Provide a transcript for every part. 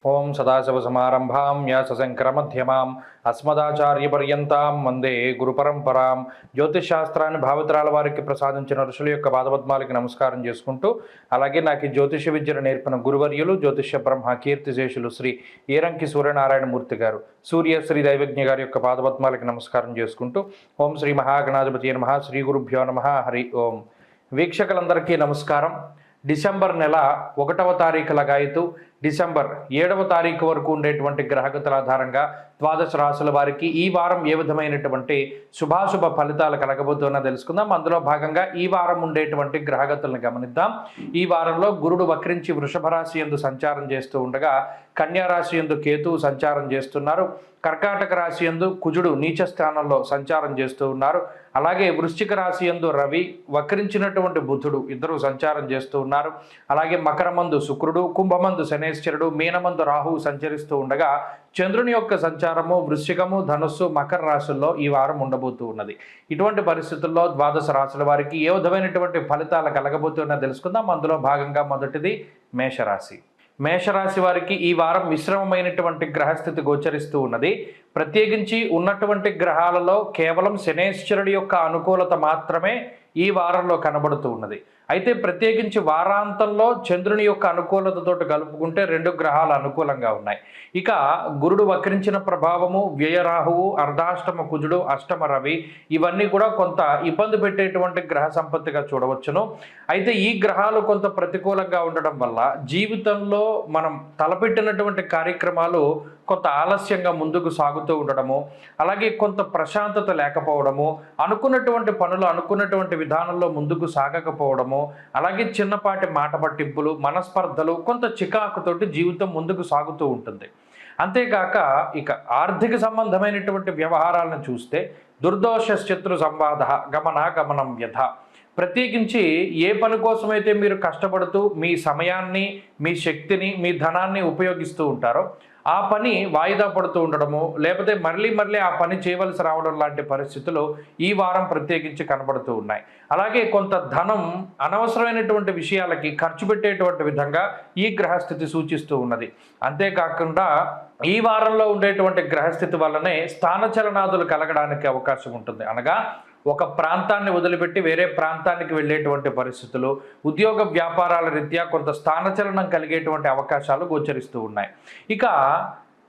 ఓం సదాశివసమారంభాం వ్యాసశంకరమధ్యమాం అస్మదాచార్యపర్యంతాం వందే గురు పరంపరాం. జ్యోతిషశాస్త్రాన్ని భావితరాల వారికి ప్రసాదించిన ఋషుల యొక్క పాదపద్మాలకి నమస్కారం చేసుకుంటూ, అలాగే నాకు ఈ జ్యోతిష విద్యను నేర్పిన గురువర్యులు జ్యోతిష బ్రహ్మ కీర్తిశేషులు శ్రీ ఈరంకి సూర్యనారాయణమూర్తి గారు, సూర్యశ్రీ దైవజ్ఞ గారి యొక్క పాదపద్మాలకి నమస్కారం చేసుకుంటూ, ఓం శ్రీ మహాగణాధిపతి నమః, శ్రీ గురుభ్యో నమః, హరి ఓం. వీక్షకులందరికీ నమస్కారం. డిసెంబర్ నెల 1వ తారీఖు లగాయతు డిసెంబర్ 7వ తారీఖు వరకు ఉండేటువంటి గ్రహగతుల ఆధారంగా ద్వాదశ రాశుల వారికి ఈ వారం ఏ విధమైనటువంటి శుభాశుభ ఫలితాలు కలగబోతున్నా తెలుసుకుందాం. అందులో భాగంగా ఈ వారం ఉండేటువంటి గ్రహగతులను గమనిద్దాం. ఈ వారంలో గురుడు వక్రించి వృషభ రాశి యందు సంచారం చేస్తూ ఉండగా, కన్యా రాశి యందు కేతువు సంచారం చేస్తున్నారు. కర్కాటక రాశి యందు కుజుడు నీచ స్థానంలో సంచారం చేస్తూ ఉన్నారు. అలాగే వృశ్చిక రాశి యందు రవి, వక్రించినటువంటి బుధుడు ఇద్దరు సంచారం చేస్తూ ఉన్నారు. అలాగే మకరమందు శుక్రుడు, కుంభమందు శనేశ్వరుడు, మీనమందు రాహువు సంచరిస్తూ ఉండగా, చంద్రుని యొక్క సంచారము వృశ్చికము, ధనుస్సు, మకర రాశుల్లో ఈ వారం ఉండబోతూ ఉన్నది. ఇటువంటి పరిస్థితుల్లో ద్వాదశ రాశుల వారికి ఏ విధమైనటువంటి ఫలితాలు కలగబోతున్నా తెలుసుకుందాం. అందులో భాగంగా మొదటిది మేషరాశి. మేషరాశి వారికి ఈ వారం మిశ్రమమైనటువంటి గ్రహస్థితి గోచరిస్తూ ఉన్నది. ప్రత్యేకించి ఉన్నటువంటి గ్రహాలలో కేవలం శనేశ్వరుడి యొక్క అనుకూలత మాత్రమే ఈ వారంలో కనబడుతూ ఉన్నది. అయితే ప్రత్యేకించి వారాంతంలో చంద్రుని యొక్క అనుకూలతతో కలుపుకుంటే 2 గ్రహాలు అనుకూలంగా ఉన్నాయి. ఇక గురుడు వక్రించిన ప్రభావము, వ్యయరాహువు, అర్ధాష్టమ కుజుడు, అష్టమ రవి ఇవన్నీ కూడా కొంత ఇబ్బంది పెట్టేటువంటి గ్రహ సంపత్తిగా చూడవచ్చును. అయితే ఈ గ్రహాలు కొంత ప్రతికూలంగా ఉండడం వల్ల జీవితంలో మనం తలపెట్టినటువంటి కార్యక్రమాలు కొంత ఆలస్యంగా ముందుకు సాగుతూ ఉండడము, అలాగే కొంత ప్రశాంతత లేకపోవడము, అనుకున్నటువంటి పనులు అనుకున్నటువంటి విధానంలో ముందుకు సాగకపోవడము, అలాగే చిన్నపాటి మాట పట్టింపులు, మనస్పర్ధలు, కొంత చికాకుతోటి జీవితం ముందుకు సాగుతూ ఉంటుంది. అంతేకాక ఇక ఆర్థిక సంబంధమైనటువంటి వ్యవహారాలను చూస్తే దుర్దోష శత్రు సంవాద గమనం వ్యధ. ప్రత్యేకించి ఏ పని కోసమైతే మీరు కష్టపడుతూ మీ సమయాన్ని, మీ శక్తిని, మీ ధనాన్ని ఉపయోగిస్తూ ఉంటారో ఆ పని వాయిదా పడుతూ ఉండడము, లేకపోతే మళ్ళీ ఆ పని చేయవలసి రావడం లాంటి పరిస్థితులు ఈ వారం ప్రత్యేకించి కనబడుతూ ఉన్నాయి. అలాగే కొంత ధనం అనవసరమైనటువంటి విషయాలకి ఖర్చు పెట్టేటువంటి విధంగా ఈ గ్రహస్థితి సూచిస్తూ ఉన్నది. అంతేకాకుండా ఈ వారంలో ఉండేటువంటి గ్రహస్థితి వల్లనే స్థానచలనాదులు కలగడానికి అవకాశం ఉంటుంది. అనగా ఒక ప్రాంతాన్ని వదిలిపెట్టి వేరే ప్రాంతానికి వెళ్ళేటువంటి పరిస్థితులు, ఉద్యోగ వ్యాపారాల రీత్యా కొంత స్థానచలనం కలిగేటువంటి అవకాశాలు గోచరిస్తూ ఉన్నాయి. ఇక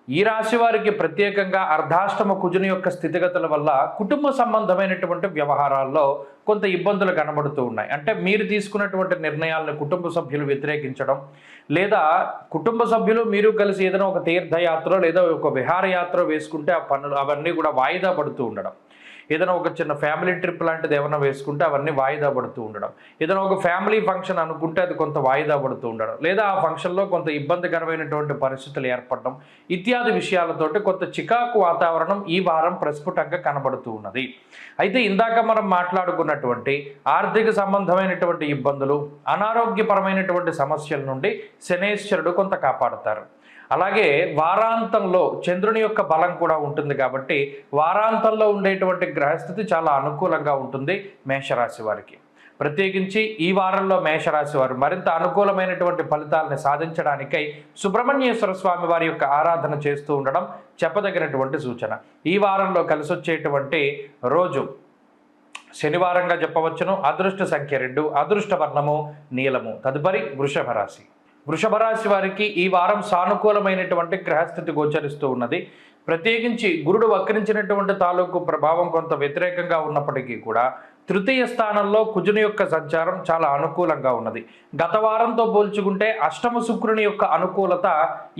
ఈ రాశి వారికి ప్రత్యేకంగా అర్ధాష్టమ కుజుని యొక్క స్థితిగతుల వల్ల కుటుంబ సంబంధమైనటువంటి వ్యవహారాల్లో కొంత ఇబ్బందులు కనబడుతూ ఉన్నాయి. అంటే మీరు తీసుకున్నటువంటి నిర్ణయాలను కుటుంబ సభ్యులు వ్యతిరేకించడం, లేదా కుటుంబ సభ్యులు మీరు కలిసి ఏదైనా ఒక తీర్థయాత్ర లేదా ఒక విహారయాత్ర వేసుకుంటే ఆ పనులు అవన్నీ కూడా వాయిదా పడుతూ ఉండడం, ఏదైనా ఒక చిన్న ఫ్యామిలీ ట్రిప్ లాంటిది ఏమైనా వేసుకుంటే అవన్నీ వాయిదా పడుతూ ఉండడం, ఏదైనా ఒక ఫ్యామిలీ ఫంక్షన్ అనుకుంటే అది కొంత వాయిదా పడుతూ ఉండడం, లేదా ఆ ఫంక్షన్లో కొంత ఇబ్బందికరమైనటువంటి పరిస్థితులు ఏర్పడడం ఇత్యాది విషయాలతోటి కొంత చికాకు వాతావరణం ఈ వారం ప్రస్ఫుటంగా కనబడుతూ ఉన్నది. అయితే ఇందాక మనం మాట్లాడుకున్నటువంటి ఆర్థిక సంబంధమైనటువంటి ఇబ్బందులు, అనారోగ్యపరమైనటువంటి సమస్యల నుండి శనేశ్వరుడు కొంత కాపాడుతారు. అలాగే వారాంతంలో చంద్రుని యొక్క బలం కూడా ఉంటుంది కాబట్టి వారాంతంలో ఉండేటువంటి గ్రహస్థితి చాలా అనుకూలంగా ఉంటుంది మేషరాశి వారికి. ప్రత్యేకించి ఈ వారంలో మేషరాశి వారు మరింత అనుకూలమైనటువంటి ఫలితాలను సాధించడానికై సుబ్రహ్మణ్యేశ్వర స్వామి వారి యొక్క ఆరాధన చేస్తూ ఉండడం చెప్పదగినటువంటి సూచన. ఈ వారంలో కలిసి వచ్చేటువంటి రోజు శనివారంగా చెప్పవచ్చును. అదృష్ట సంఖ్య 2, అదృష్ట వర్ణము నీలము. తదుపరి వృషభ రాశి. వృషభ రాశి వారికి ఈ వారం సానుకూలమైనటువంటి గ్రహస్థితి గోచరిస్తూ ఉన్నది. ప్రత్యేకించి గురుడు వక్రించినటువంటి తాలూకు ప్రభావం కొంత వ్యతిరేకంగా ఉన్నప్పటికీ కూడా తృతీయ స్థానంలో కుజుని యొక్క సంచారం చాలా అనుకూలంగా ఉన్నది. గత వారంతో పోల్చుకుంటే అష్టమ శుక్రుని యొక్క అనుకూలత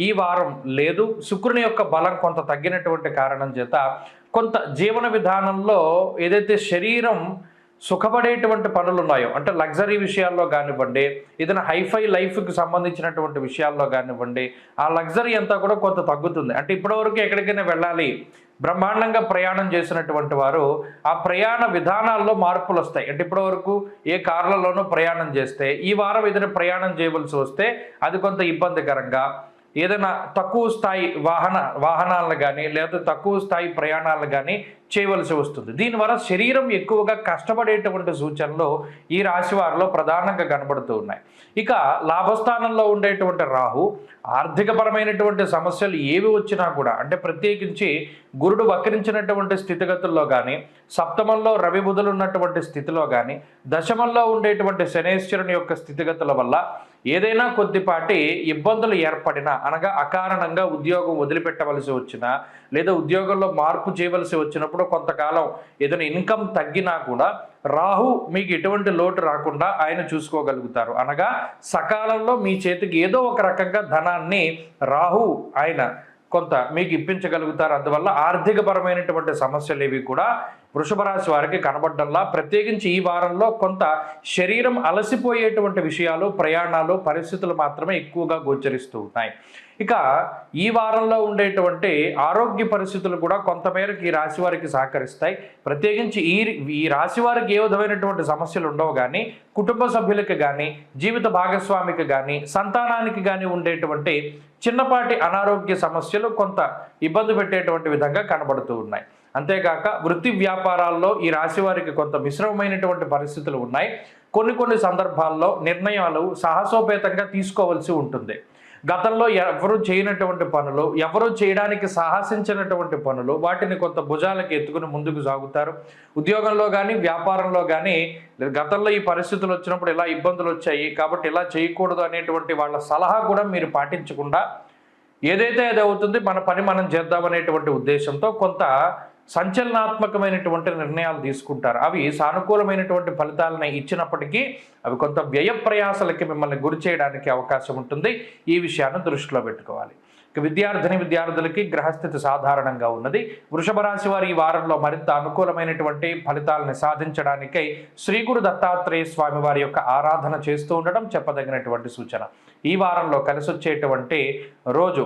ఈ వారం లేదు. శుక్రుని యొక్క బలం కొంత తగ్గినటువంటి కారణం చేత కొంత జీవన విధానంలో ఏదైతే శరీరం సుఖపడేటువంటి పనులు ఉన్నాయో, అంటే లగ్జరీ విషయాల్లో కానివ్వండి, ఏదైనా హైఫై లైఫ్కి సంబంధించినటువంటి విషయాల్లో కానివ్వండి, ఆ లగ్జరీ అంతా కూడా కొంత తగ్గుతుంది. అంటే ఇప్పటివరకు ఎక్కడికైనా వెళ్ళాలి, బ్రహ్మాండంగా ప్రయాణం చేసినటువంటి వారు ఆ ప్రయాణ విధానాల్లో మార్పులు వస్తాయి. అంటే ఇప్పటివరకు ఏ కార్లలోనూ ప్రయాణం చేస్తే ఈ వారం ఏదైనా ప్రయాణం చేయవలసి వస్తే అది కొంత ఇబ్బందికరంగా, ఏదైనా తక్కువ స్థాయి వాహనాలను కానీ లేదా తక్కువ స్థాయి ప్రయాణాలను కానీ చేయవలసి వస్తుంది. దీనివల్ల శరీరం ఎక్కువగా కష్టపడేటువంటి సూచనలు ఈ రాశి వారిలో ప్రధానంగా కనబడుతూ ఉన్నాయి. ఇక లాభస్థానంలో ఉండేటువంటి రాహు ఆర్థికపరమైనటువంటి సమస్యలు ఏవి వచ్చినా కూడా, అంటే ప్రత్యేకించి గురుడు వక్రించినటువంటి స్థితిగతుల్లో కానీ, సప్తమంలో రవి బుధులు ఉన్నటువంటి స్థితిలో కానీ, దశమంలో ఉండేటువంటి శనేశ్వరుని యొక్క స్థితిగతుల వల్ల ఏదైనా కొద్దిపాటి ఇబ్బందులు ఏర్పడినా, అనగా అకారణంగా ఉద్యోగం వదిలిపెట్టవలసి వచ్చినా, లేదా ఉద్యోగంలో మార్పు చేయవలసి వచ్చినప్పుడు కొంతకాలం ఏదైనా ఇన్కమ్ తగ్గినా కూడా రాహు మీకు ఎటువంటి లోటు రాకుండా ఆయన చూసుకోగలుగుతారు. అనగా సకాలంలో మీ చేతికి ఏదో ఒక రకంగా ధనాన్ని రాహు ఆయన కొంత మీకు ఇప్పించగలుగుతారు. అందువల్ల ఆర్థికపరమైనటువంటి సమస్యలు ఏవి కూడా వృషభ రాశి వారికి కనబడ్డంలా, ప్రత్యేకించి ఈ వారంలో కొంత శరీరం అలసిపోయేటువంటి విషయాలు, ప్రయాణాలు, పరిస్థితులు మాత్రమే ఎక్కువగా గోచరిస్తూ ఉన్నాయి. ఇక ఈ వారంలో ఉండేటువంటి ఆరోగ్య పరిస్థితులు కూడా కొంతమేరకు ఈ రాశి వారికి సహకరిస్తాయి. ప్రత్యేకించి ఈ రాశి వారికి ఏ విధమైనటువంటి సమస్యలు ఉండవు, కానీ కుటుంబ సభ్యులకి కానీ, జీవిత భాగస్వామికి కానీ, సంతానానికి కానీ ఉండేటువంటి చిన్నపాటి అనారోగ్య సమస్యలు కొంత ఇబ్బంది పెట్టేటువంటి విధంగా కనబడుతూ ఉన్నాయి. అంతేకాక వృత్తి వ్యాపారాల్లో ఈ రాశి వారికి కొంత మిశ్రమమైనటువంటి పరిస్థితులు ఉన్నాయి. కొన్ని సందర్భాల్లో నిర్ణయాలు సాహసోపేతంగా తీసుకోవాల్సి ఉంటుంది. గతంలో ఎవరు చేయనటువంటి పనులు, ఎవరు చేయడానికి సాహసించినటువంటి పనులు, వాటిని కొంత భుజాలకు ఎత్తుకుని ముందుకు సాగుతారు. ఉద్యోగంలో కానీ, వ్యాపారంలో కానీ గతంలో ఈ పరిస్థితులు వచ్చినప్పుడు ఇలా ఇబ్బందులు వచ్చాయి కాబట్టి ఇలా చేయకూడదు అనేటువంటి వాళ్ళ సలహా కూడా మీరు పాటించకుండా ఏదైతే అది అవుతుంది, మన పని మనం చేద్దామనేటువంటి ఉద్దేశంతో కొంత సంచలనాత్మకమైనటువంటి నిర్ణయాలు తీసుకుంటారు. అవి సానుకూలమైనటువంటి ఫలితాలను ఇచ్చినప్పటికీ అవి కొంత వ్యయ ప్రయాసలకి మిమ్మల్ని గురి చేయడానికి అవకాశం ఉంటుంది. ఈ విషయాన్ని దృష్టిలో పెట్టుకోవాలి. ఇక విద్యార్థులకి గ్రహస్థితి సాధారణంగా ఉన్నది. వృషభ రాశి వారి ఈ వారంలో మరింత అనుకూలమైనటువంటి ఫలితాలను సాధించడానికై శ్రీ గురు దత్తాత్రేయ స్వామి వారి యొక్క ఆరాధన చేస్తూ ఉండడం చెప్పదగినటువంటి సూచన. ఈ వారంలో కలిసొచ్చేటువంటి రోజు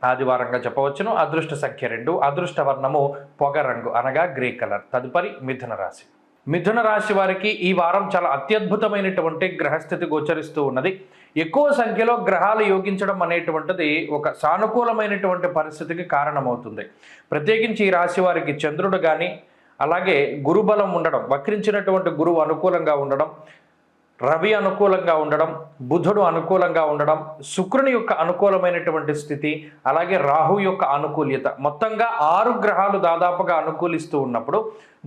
ఆదివారంగా చెప్పవచ్చును. అదృష్ట సంఖ్య 2, అదృష్ట వర్ణము పొగరంగు అనగా గ్రే కలర్. తదుపరి మిథున రాశి. మిథున రాశి వారికి ఈ వారం చాలా అత్యద్భుతమైనటువంటి గ్రహస్థితి గోచరిస్తూ ఉన్నది. ఎక్కువ సంఖ్యలో గ్రహాలు యోగించడం అనేటువంటిది ఒక సానుకూలమైనటువంటి పరిస్థితికి కారణమవుతుంది. ప్రత్యేకించి ఈ రాశి వారికి చంద్రుడు కానీ, అలాగే గురుబలం ఉండడం, వక్రించినటువంటి గురువు అనుకూలంగా ఉండడం, రవి అనుకూలంగా ఉండడం, బుధుడు అనుకూలంగా ఉండడం, శుక్రుని యొక్క అనుకూలమైనటువంటి స్థితి, అలాగే రాహు యొక్క అనుకూల్యత, మొత్తంగా 6 గ్రహాలు దాదాపుగా అనుకూలిస్తూ ఉన్నప్పుడు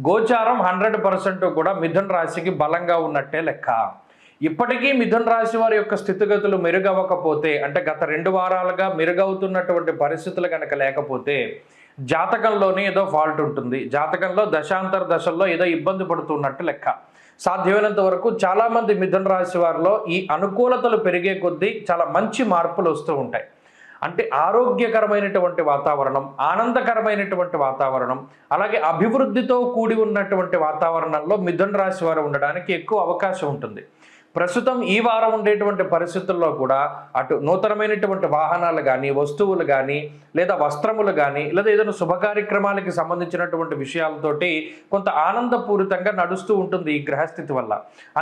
గోచారం 100% కూడా మిథున రాశికి బలంగా ఉన్నట్టే లెక్క. ఇప్పటికీ మిథున రాశి వారి యొక్క స్థితిగతులు మెరుగవ్వకపోతే, అంటే గత 2 వారాలుగా మెరుగవుతున్నటువంటి పరిస్థితులు కనుక లేకపోతే జాతకంలోనే ఏదో ఫాల్ట్ ఉంటుంది. జాతకంలో దశాంతర దశల్లో ఏదో ఇబ్బంది పడుతున్నట్టు లెక్క. సాధ్యమైనంత వరకు చాలామంది మిథున రాశి వారిలో ఈ అనుకూలతలు పెరిగే కొద్దీ చాలా మంచి మార్పులు వస్తూ ఉంటాయి. అంటే ఆరోగ్యకరమైనటువంటి వాతావరణం, ఆనందకరమైనటువంటి వాతావరణం, అలాగే అభివృద్ధితో కూడి ఉన్నటువంటి వాతావరణంలో మిథున రాశి వారు ఉండడానికి ఎక్కువ అవకాశం ఉంటుంది. ప్రస్తుతం ఈ వారం ఉండేటువంటి పరిస్థితుల్లో కూడా అటు నూతనమైనటువంటి వాహనాలు కానీ, వస్తువులు కానీ, లేదా వస్త్రములు కానీ, లేదా ఏదైనా శుభ కార్యక్రమాలకి సంబంధించినటువంటి విషయాలతోటి కొంత ఆనందపూరితంగా నడుస్తూ ఉంటుంది ఈ గ్రహస్థితి వల్ల.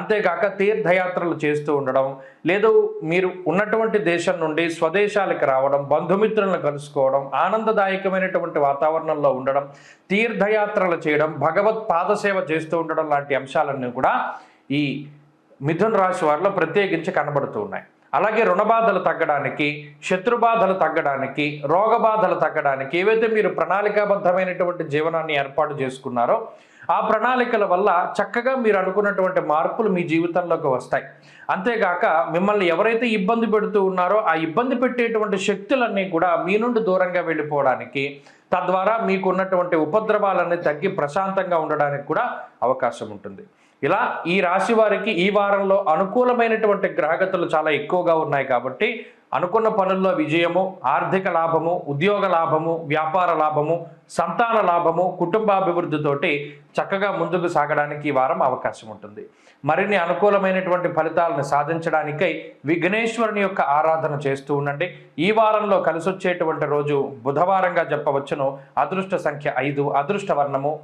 అంతేకాక తీర్థయాత్రలు చేస్తూ ఉండడం, లేదు మీరు ఉన్నటువంటి దేశం నుండి స్వదేశాలకు రావడం, బంధుమిత్రులను కలుసుకోవడం, ఆనందదాయకమైనటువంటి వాతావరణంలో ఉండడం, తీర్థయాత్రలు చేయడం, భగవత్ పాదసేవ చేస్తూ ఉండడం లాంటి అంశాలన్నీ కూడా ఈ మిథున రాశి వారిలో ప్రత్యేకించి కనబడుతూ ఉన్నాయి. అలాగే రుణబాధలు తగ్గడానికి, శత్రుబాధలు తగ్గడానికి, రోగబాధలు తగ్గడానికి ఏవైతే మీరు ప్రణాళికాబద్ధమైనటువంటి జీవనాన్ని ఏర్పాటు చేసుకున్నారో ఆ ప్రణాళికల వల్ల చక్కగా మీరు అనుకున్నటువంటి మార్పులు మీ జీవితంలోకి వస్తాయి. అంతేగాక మిమ్మల్ని ఎవరైతే ఇబ్బంది పెడుతూ ఉన్నారో ఆ ఇబ్బంది పెట్టేటువంటి శక్తులన్నీ కూడా మీ నుండి దూరంగా వెళ్ళిపోవడానికి, తద్వారా మీకు ఉన్నటువంటి ఉపద్రవాలన్నీ తగ్గి ప్రశాంతంగా ఉండడానికి కూడా అవకాశం ఉంటుంది. ఇలా ఈ రాశి వారికి ఈ వారంలో అనుకూలమైనటువంటి గ్రహగతులు చాలా ఎక్కువగా ఉన్నాయి కాబట్టి అనుకున్న పనుల్లో విజయము, ఆర్థిక లాభము, ఉద్యోగ లాభము, వ్యాపార లాభము, సంతాన లాభము, కుటుంబాభివృద్ధితోటి చక్కగా ముందుకు సాగడానికి ఈ వారం అవకాశం ఉంటుంది. మరిన్ని అనుకూలమైనటువంటి ఫలితాలను సాధించడానికై విఘ్నేశ్వరుని యొక్క ఆరాధన చేస్తూ ఉండండి. ఈ వారంలో కలిసొచ్చేటువంటి రోజు బుధవారంగా చెప్పవచ్చును. అదృష్ట సంఖ్య 5, అదృష్ట వర్ణము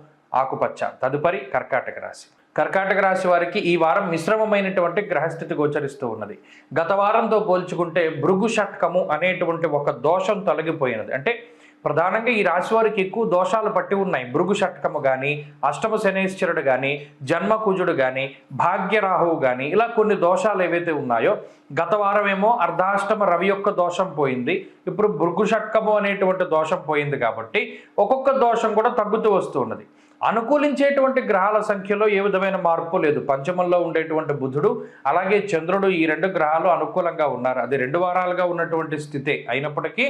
ఆకుపచ్చ. తదుపరి కర్కాటక రాశి. కర్కాటక రాశి వారికి ఈ వారం మిశ్రమమైనటువంటి గ్రహస్థితి గోచరిస్తూ ఉన్నది. గత వారంతో పోల్చుకుంటే భృగు షట్కము అనేటువంటి ఒక దోషం తొలగిపోయినది. అంటే ప్రధానంగా ఈ రాశి వారికి ఎక్కువ దోషాలు పట్టి ఉన్నాయి. భృగు షట్కము కానీ, అష్టమ శనేశ్వరుడు కానీ, జన్మకుజుడు కానీ, భాగ్యరాహువు కానీ, ఇలా కొన్ని దోషాలు ఏవైతే ఉన్నాయో, గత వారం ఏమో అర్ధాష్టమ రవి యొక్క దోషం పోయింది, ఇప్పుడు భృగు షట్కము అనేటువంటి దోషం పోయింది. కాబట్టి ఒక్కొక్క దోషం కూడా తగ్గుతూ వస్తూ ఉన్నది. అనుకూలించేటువంటి గ్రహాల సంఖ్యలో ఏ విధమైన మార్పు లేదు. పంచమంలో ఉండేటువంటి బుధుడు అలాగే చంద్రుడు, ఈ రెండు గ్రహాలు అనుకూలంగా ఉన్నారు. అది 2 వారాలుగా ఉన్నటువంటి స్థితే అయినప్పటికీ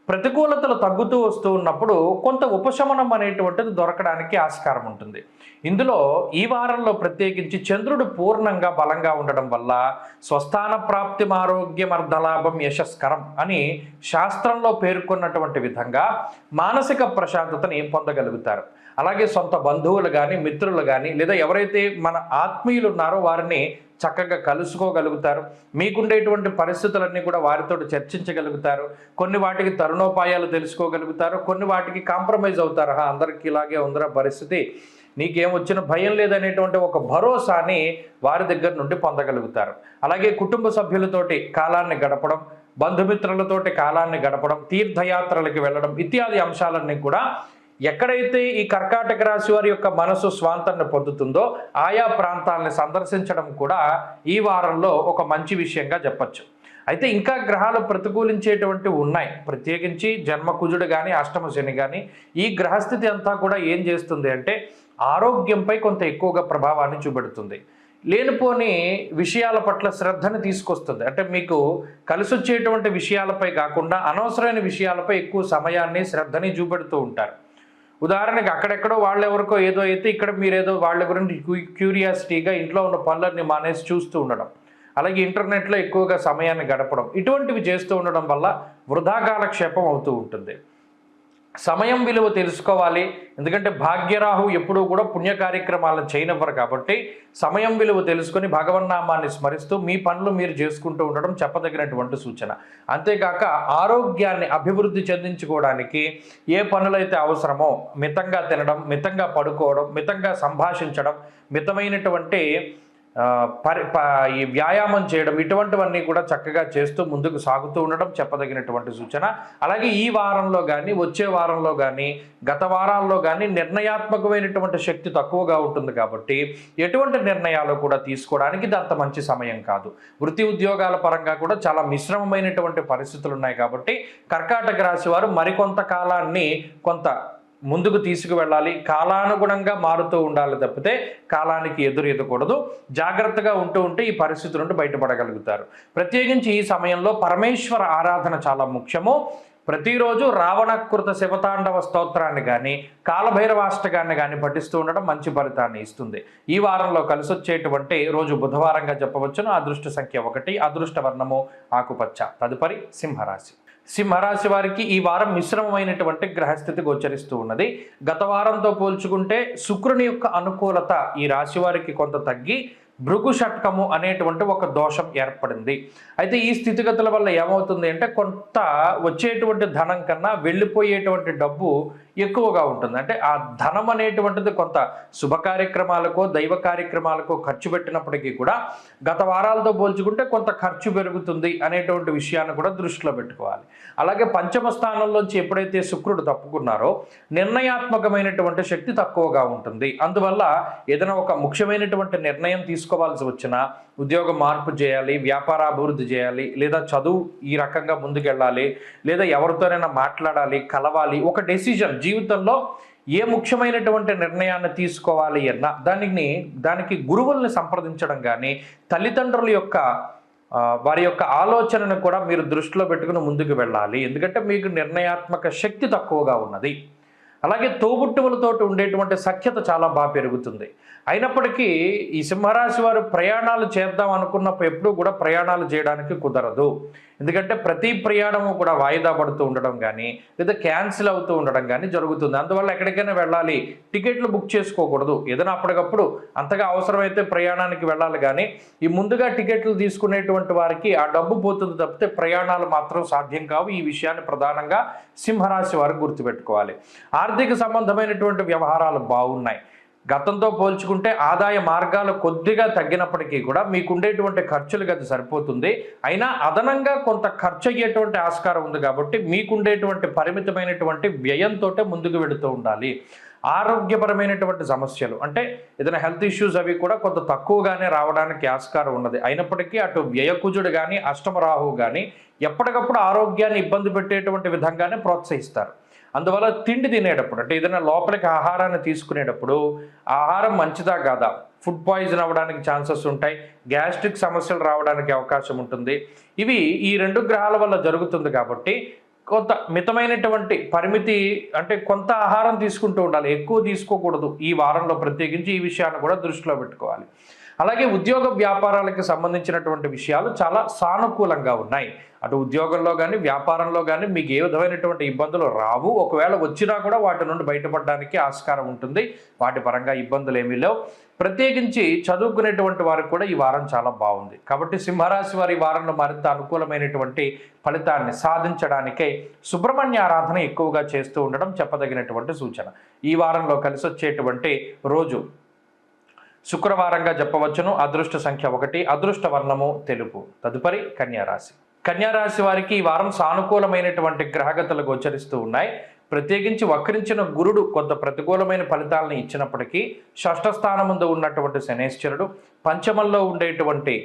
ప్రతికూలతలు తగ్గుతూ వస్తూ ఉన్నప్పుడు కొంత ఉపశమనం అనేటువంటిది దొరకడానికి ఆస్కారం ఉంటుంది. ఇందులో ఈ వారంలో ప్రత్యేకించి చంద్రుడు పూర్ణంగా బలంగా ఉండడం వల్ల స్వస్థాన ప్రాప్తి ఆరోగ్యం అర్ధలాభం యశస్కరం అని శాస్త్రంలో పేర్కొన్నటువంటి విధంగా మానసిక ప్రశాంతతని పొందగలుగుతారు. అలాగే సొంత బంధువులు కానీ, మిత్రులు కానీ, లేదా ఎవరైతే మన ఆత్మీయులు ఉన్నారో వారిని చక్కగా కలుసుకోగలుగుతారు. మీకుండేటువంటి పరిస్థితులన్నీ కూడా వారితో చర్చించగలుగుతారు. కొన్ని వాటికి తరుణోపాయాలు తెలుసుకోగలుగుతారు. కొన్ని వాటికి కాంప్రమైజ్ అవుతారు. అందరికీ ఇలాగే ఉందిరా పరిస్థితి, నీకేం వచ్చిన భయం లేదనేటువంటి ఒక భరోసాని వారి దగ్గర నుండి పొందగలుగుతారు. అలాగే కుటుంబ సభ్యులతోటి కాలాన్ని గడపడం, బంధుమిత్రులతోటి కాలాన్ని గడపడం, తీర్థయాత్రలకు వెళ్ళడం ఇత్యాది అంశాలన్నీ కూడా ఎక్కడైతే ఈ కర్కాటక రాశి వారి యొక్క మనసు స్వాంతాన్ని పొందుతుందో ఆయా ప్రాంతాలను సందర్శించడం కూడా ఈ వారంలో ఒక మంచి విషయంగా చెప్పచ్చు. అయితే ఇంకా గ్రహాలు ప్రతికూలించేటువంటివి ఉన్నాయి. ప్రత్యేకించి జన్మకుజుడు కానీ, అష్టమ శని కానీ, ఈ గ్రహస్థితి అంతా కూడా ఏం చేస్తుంది అంటే ఆరోగ్యంపై కొంత ఎక్కువగా ప్రభావాన్ని చూపెడుతుంది. లేనిపోని విషయాల పట్ల శ్రద్ధని తీసుకొస్తుంది. అంటే మీకు కలిసి వచ్చేటువంటి విషయాలపై కాకుండా అనవసరమైన విషయాలపై ఎక్కువ సమయాన్ని, శ్రద్ధని చూపెడుతూ ఉంటారు. ఉదాహరణకి అక్కడెక్కడో వాళ్ళెవరికో ఏదో అయితే ఇక్కడ మీరేదో వాళ్ళ గురించి క్యూరియాసిటీగా ఇంట్లో ఉన్న పనులన్నీ మానేసి చూస్తూ ఉండడం, అలాగే ఇంటర్నెట్లో ఎక్కువగా సమయాన్ని గడపడం, ఇటువంటివి చేస్తూ ఉండడం వల్ల వృధా కాలక్షేపం అవుతూ ఉంటుంది. సమయం విలువ తెలుసుకోవాలి. ఎందుకంటే భాగ్యరాహు ఎప్పుడూ కూడా పుణ్య కార్యక్రమాలను చేయనివ్వరు. కాబట్టి సమయం విలువ తెలుసుకొని భగవన్నామాన్ని స్మరిస్తూ మీ పనులు మీరు చేసుకుంటూ ఉండడం చెప్పదగినటువంటి సూచన. అంతేకాక ఆరోగ్యాన్ని అభివృద్ధి చెందించుకోవడానికి ఏ పనులైతే అవసరమో మితంగా తినడం, మితంగా పడుకోవడం, మితంగా సంభాషించడం, మితమైనటువంటి ఈ వ్యాయామం చేయడం, ఇటువంటివన్నీ కూడా చక్కగా చేస్తూ ముందుకు సాగుతూ ఉండడం చెప్పదగినటువంటి సూచన. అలాగే ఈ వారంలో కానీ, వచ్చే వారంలో కానీ, గత వారాల్లో కానీ నిర్ణయాత్మకమైనటువంటి శక్తి తక్కువగా ఉంటుంది. కాబట్టి ఎటువంటి నిర్ణయాలు కూడా తీసుకోవడానికి ఇది అంత మంచి సమయం కాదు. వృత్తి ఉద్యోగాల పరంగా కూడా చాలా మిశ్రమమైనటువంటి పరిస్థితులు ఉన్నాయి. కాబట్టి కర్కాటక రాశి వారు మరికొంత కాలాన్ని కొంత ముందుకు తీసుకువెళ్ళాలి. కాలానుగుణంగా మారుతూ ఉండాలి తప్పితే కాలానికి ఎదురెదకూడదు. జాగ్రత్తగా ఉంటూ ఉంటే ఈ పరిస్థితి నుండి బయటపడగలుగుతారు. ప్రత్యేకించి ఈ సమయంలో పరమేశ్వర ఆరాధన చాలా ముఖ్యము. ప్రతిరోజు రావణకృత శివతాండవ స్తోత్రాన్ని కానీ, కాలభైరవాష్టకాన్ని కానీ పఠిస్తూ ఉండడం మంచి ఫలితాన్ని ఇస్తుంది. ఈ వారంలో కలిసి వచ్చేటువంటి రోజు బుధవారంగా చెప్పవచ్చును. అదృష్ట సంఖ్య 1, అదృష్ట వర్ణము ఆకుపచ్చ. తదుపరి సింహరాశి. సింహరాశి వారికి ఈ వారం మిశ్రమమైనటువంటి గ్రహస్థితి గోచరిస్తూ ఉన్నది. గత వారంతో పోల్చుకుంటే శుక్రుని యొక్క అనుకూలత ఈ రాశి వారికి కొంత తగ్గి భృగు షట్కము అనేటువంటి ఒక దోషం ఏర్పడింది. అయితే ఈ స్థితిగతుల వల్ల ఏమవుతుంది అంటే కొంత వచ్చేటువంటి ధనం కన్నా వెళ్ళిపోయేటువంటి డబ్బు ఎక్కువగా ఉంటుంది. అంటే ఆ ధనం అనేటువంటిది కొంత శుభ కార్యక్రమాలకో, దైవ కార్యక్రమాలకో ఖర్చు పెట్టినప్పటికీ కూడా గత వారాలతో పోల్చుకుంటే కొంత ఖర్చు పెరుగుతుంది అనేటువంటి విషయాన్ని కూడా దృష్టిలో పెట్టుకోవాలి. అలాగే పంచమ స్థానంలోంచి ఎప్పుడైతే శుక్రుడు తప్పుకున్నారో నిర్ణయాత్మకమైనటువంటి శక్తి తక్కువగా ఉంటుంది. అందువల్ల ఏదైనా ఒక ముఖ్యమైనటువంటి నిర్ణయం తీసుకోవాల్సి వచ్చినా, ఉద్యోగ మార్పు చేయాలి, వ్యాపార అభివృద్ధి చేయాలి, లేదా చదువు ఈ రకంగా ముందుకెళ్ళాలి, లేదా ఎవరితోనైనా మాట్లాడాలి, కలవాలి, ఒక డెసిజన్ జీవితంలో ఏ ముఖ్యమైనటువంటి నిర్ణయాన్ని తీసుకోవాలి అన్నా దానికి గురువుల్ని సంప్రదించడం కానీ, తల్లిదండ్రుల యొక్క వారి యొక్క ఆలోచనను కూడా మీరు దృష్టిలో పెట్టుకుని ముందుకు వెళ్ళాలి. ఎందుకంటే మీకు నిర్ణయాత్మక శక్తి తక్కువగా ఉన్నది. అలాగే తోబుట్టువులతో ఉండేటువంటి సఖ్యత చాలా బాగా పెరుగుతుంది. అయినప్పటికీ ఈ సింహరాశి వారు ప్రయాణాలు చేద్దాం అనుకున్నప్పుడు ఎప్పుడూ కూడా ప్రయాణాలు చేయడానికి కుదరదు. ఎందుకంటే ప్రతి ప్రయాణము కూడా వాయిదా పడుతూ ఉండడం కానీ, లేదా క్యాన్సిల్ అవుతూ ఉండడం కానీ జరుగుతుంది. అందువల్ల ఎక్కడికైనా వెళ్ళాలి, టికెట్లు బుక్ చేసుకోకూడదు. ఏదైనా అప్పటికప్పుడు అంతగా అవసరమైతే ప్రయాణానికి వెళ్ళాలి. కానీ ఈ ముందుగా టికెట్లు తీసుకునేటువంటి వారికి ఆ డబ్బు పోతుంది తప్పితే ప్రయాణాలు మాత్రం సాధ్యం కావు. ఈ విషయాన్ని ప్రధానంగా సింహరాశి వారు గుర్తుపెట్టుకోవాలి. ఆర్థిక సంబంధమైనటువంటి వ్యవహారాలు బాగున్నాయి. గతంతో పోల్చుకుంటే ఆదాయ మార్గాలు కొద్దిగా తగ్గినప్పటికీ కూడా మీకుండేటువంటి ఖర్చులకు అది సరిపోతుంది. అయినా అదనంగా కొంత ఖర్చు అయ్యేటువంటి ఆస్కారం ఉంది కాబట్టి మీకుండేటువంటి పరిమితమైనటువంటి వ్యయంతో ముందుకు వెళుతూ ఉండాలి. ఆరోగ్యపరమైనటువంటి సమస్యలు అంటే ఏదైనా హెల్త్ ఇష్యూస్ అవి కూడా కొంత తక్కువగానే రావడానికి ఆస్కారం ఉన్నది. అయినప్పటికీ అటు వ్యయకుజుడు కానీ అష్టమ రాహువు కానీ ఎప్పటికప్పుడు ఆరోగ్యాన్ని ఇబ్బంది పెట్టేటువంటి విధంగానే ప్రోత్సహిస్తారు. అందువల్ల తిండి తినేటప్పుడు అంటే ఏదైనా లోపలికి ఆహారాన్ని తీసుకునేటప్పుడు ఆహారం మంచిదా కాదా, ఫుడ్ పాయిజన్ అవ్వడానికి ఛాన్సెస్ ఉంటాయి, గ్యాస్ట్రిక్ సమస్యలు రావడానికి అవకాశం ఉంటుంది. ఇవి ఈ 2 గ్రహాల వల్ల జరుగుతుంది కాబట్టి కొంత మితమైనటువంటి పరిమితి అంటే కొంత ఆహారం తీసుకుంటూ ఉండాలి, ఎక్కువ తీసుకోకూడదు. ఈ వారంలో ప్రత్యేకించి ఈ విషయాన్ని కూడా దృష్టిలో పెట్టుకోవాలి. అలాగే ఉద్యోగ వ్యాపారాలకు సంబంధించినటువంటి విషయాలు చాలా సానుకూలంగా ఉన్నాయి. అటు ఉద్యోగంలో కానీ వ్యాపారంలో కానీ మీకు ఏ విధమైనటువంటి ఇబ్బందులు రావు. ఒకవేళ వచ్చినా కూడా వాటి నుండి బయటపడడానికి ఆస్కారం ఉంటుంది. వాటి పరంగా ఇబ్బందులు ఏమీ లేవు. ప్రత్యేకించి చదువుకునేటువంటి వారికి కూడా ఈ వారం చాలా బాగుంది. కాబట్టి సింహరాశి వారి ఈ వారంలో మరింత అనుకూలమైనటువంటి ఫలితాన్ని సాధించడానికై సుబ్రహ్మణ్య ఆరాధన ఎక్కువగా చేస్తూ ఉండడం చెప్పదగినటువంటి సూచన. ఈ వారంలో కలిసి వచ్చేటువంటి రోజు శుక్రవారంగా చెప్పవచ్చును. అదృష్ట సంఖ్య 1, అదృష్ట వర్ణము తెలుపు. తదుపరి కన్యారాశి. కన్యారాశి వారికి ఈ వారం సానుకూలమైనటువంటి గ్రహగతులు గోచరిస్తూ ఉన్నాయి. ప్రత్యేకించి వక్రించిన గురుడు కొంత ప్రతికూలమైన ఫలితాలను ఇచ్చినప్పటికీ షష్ఠ స్థానం ముందు ఉన్నటువంటి శనేశ్వరుడు, పంచమంలో ఉండేటువంటి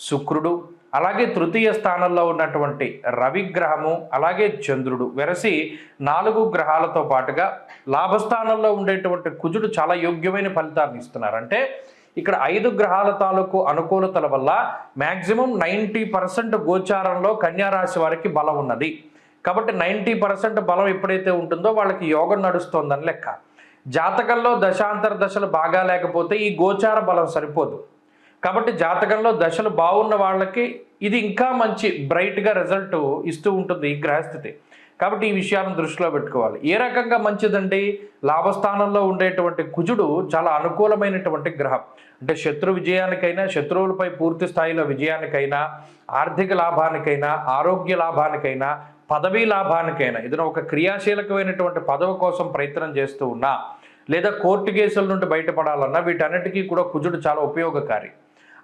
శుక్రుడు, అలాగే తృతీయ స్థానంలో ఉన్నటువంటి రవిగ్రహము, అలాగే చంద్రుడు వెరసి 4 గ్రహాలతో పాటుగా లాభస్థానంలో ఉండేటువంటి కుజుడు చాలా యోగ్యమైన ఫలితాన్ని ఇస్తున్నారు. అంటే ఇక్కడ 5 గ్రహాల తాలూకు అనుకూలతల వల్ల మ్యాక్సిమం 90% గోచారంలో కన్యారాశి వారికి బలం ఉన్నది. కాబట్టి 90% బలం ఎప్పుడైతే ఉంటుందో వాళ్ళకి యోగం నడుస్తోందని లెక్క. జాతకంలో దశాంతర దశలు బాగా లేకపోతే ఈ గోచార బలం సరిపోదు. కాబట్టి జాతకంలో దశలు బాగున్న వాళ్ళకి ఇది ఇంకా మంచి బ్రైట్గా రిజల్ట్ ఇస్తూ ఉంటుంది ఈ గ్రహస్థితి. కాబట్టి ఈ విషయాలను దృష్టిలో పెట్టుకోవాలి. ఏ రకంగా మంచిదండి? లాభస్థానంలో ఉండేటువంటి కుజుడు చాలా అనుకూలమైనటువంటి గ్రహం. అంటే శత్రు విజయానికైనా, శత్రువులపై పూర్తి స్థాయిలో విజయానికైనా, ఆర్థిక లాభానికైనా, ఆరోగ్య లాభానికైనా, పదవీ లాభానికైనా, ఏదైనా ఒక క్రియాశీలకమైనటువంటి పదవి కోసం ప్రయత్నం చేస్తూ ఉన్నా, లేదా కోర్టు కేసుల నుండి బయటపడాలన్నా వీటన్నిటికీ కూడా కుజుడు చాలా ఉపయోగకారి.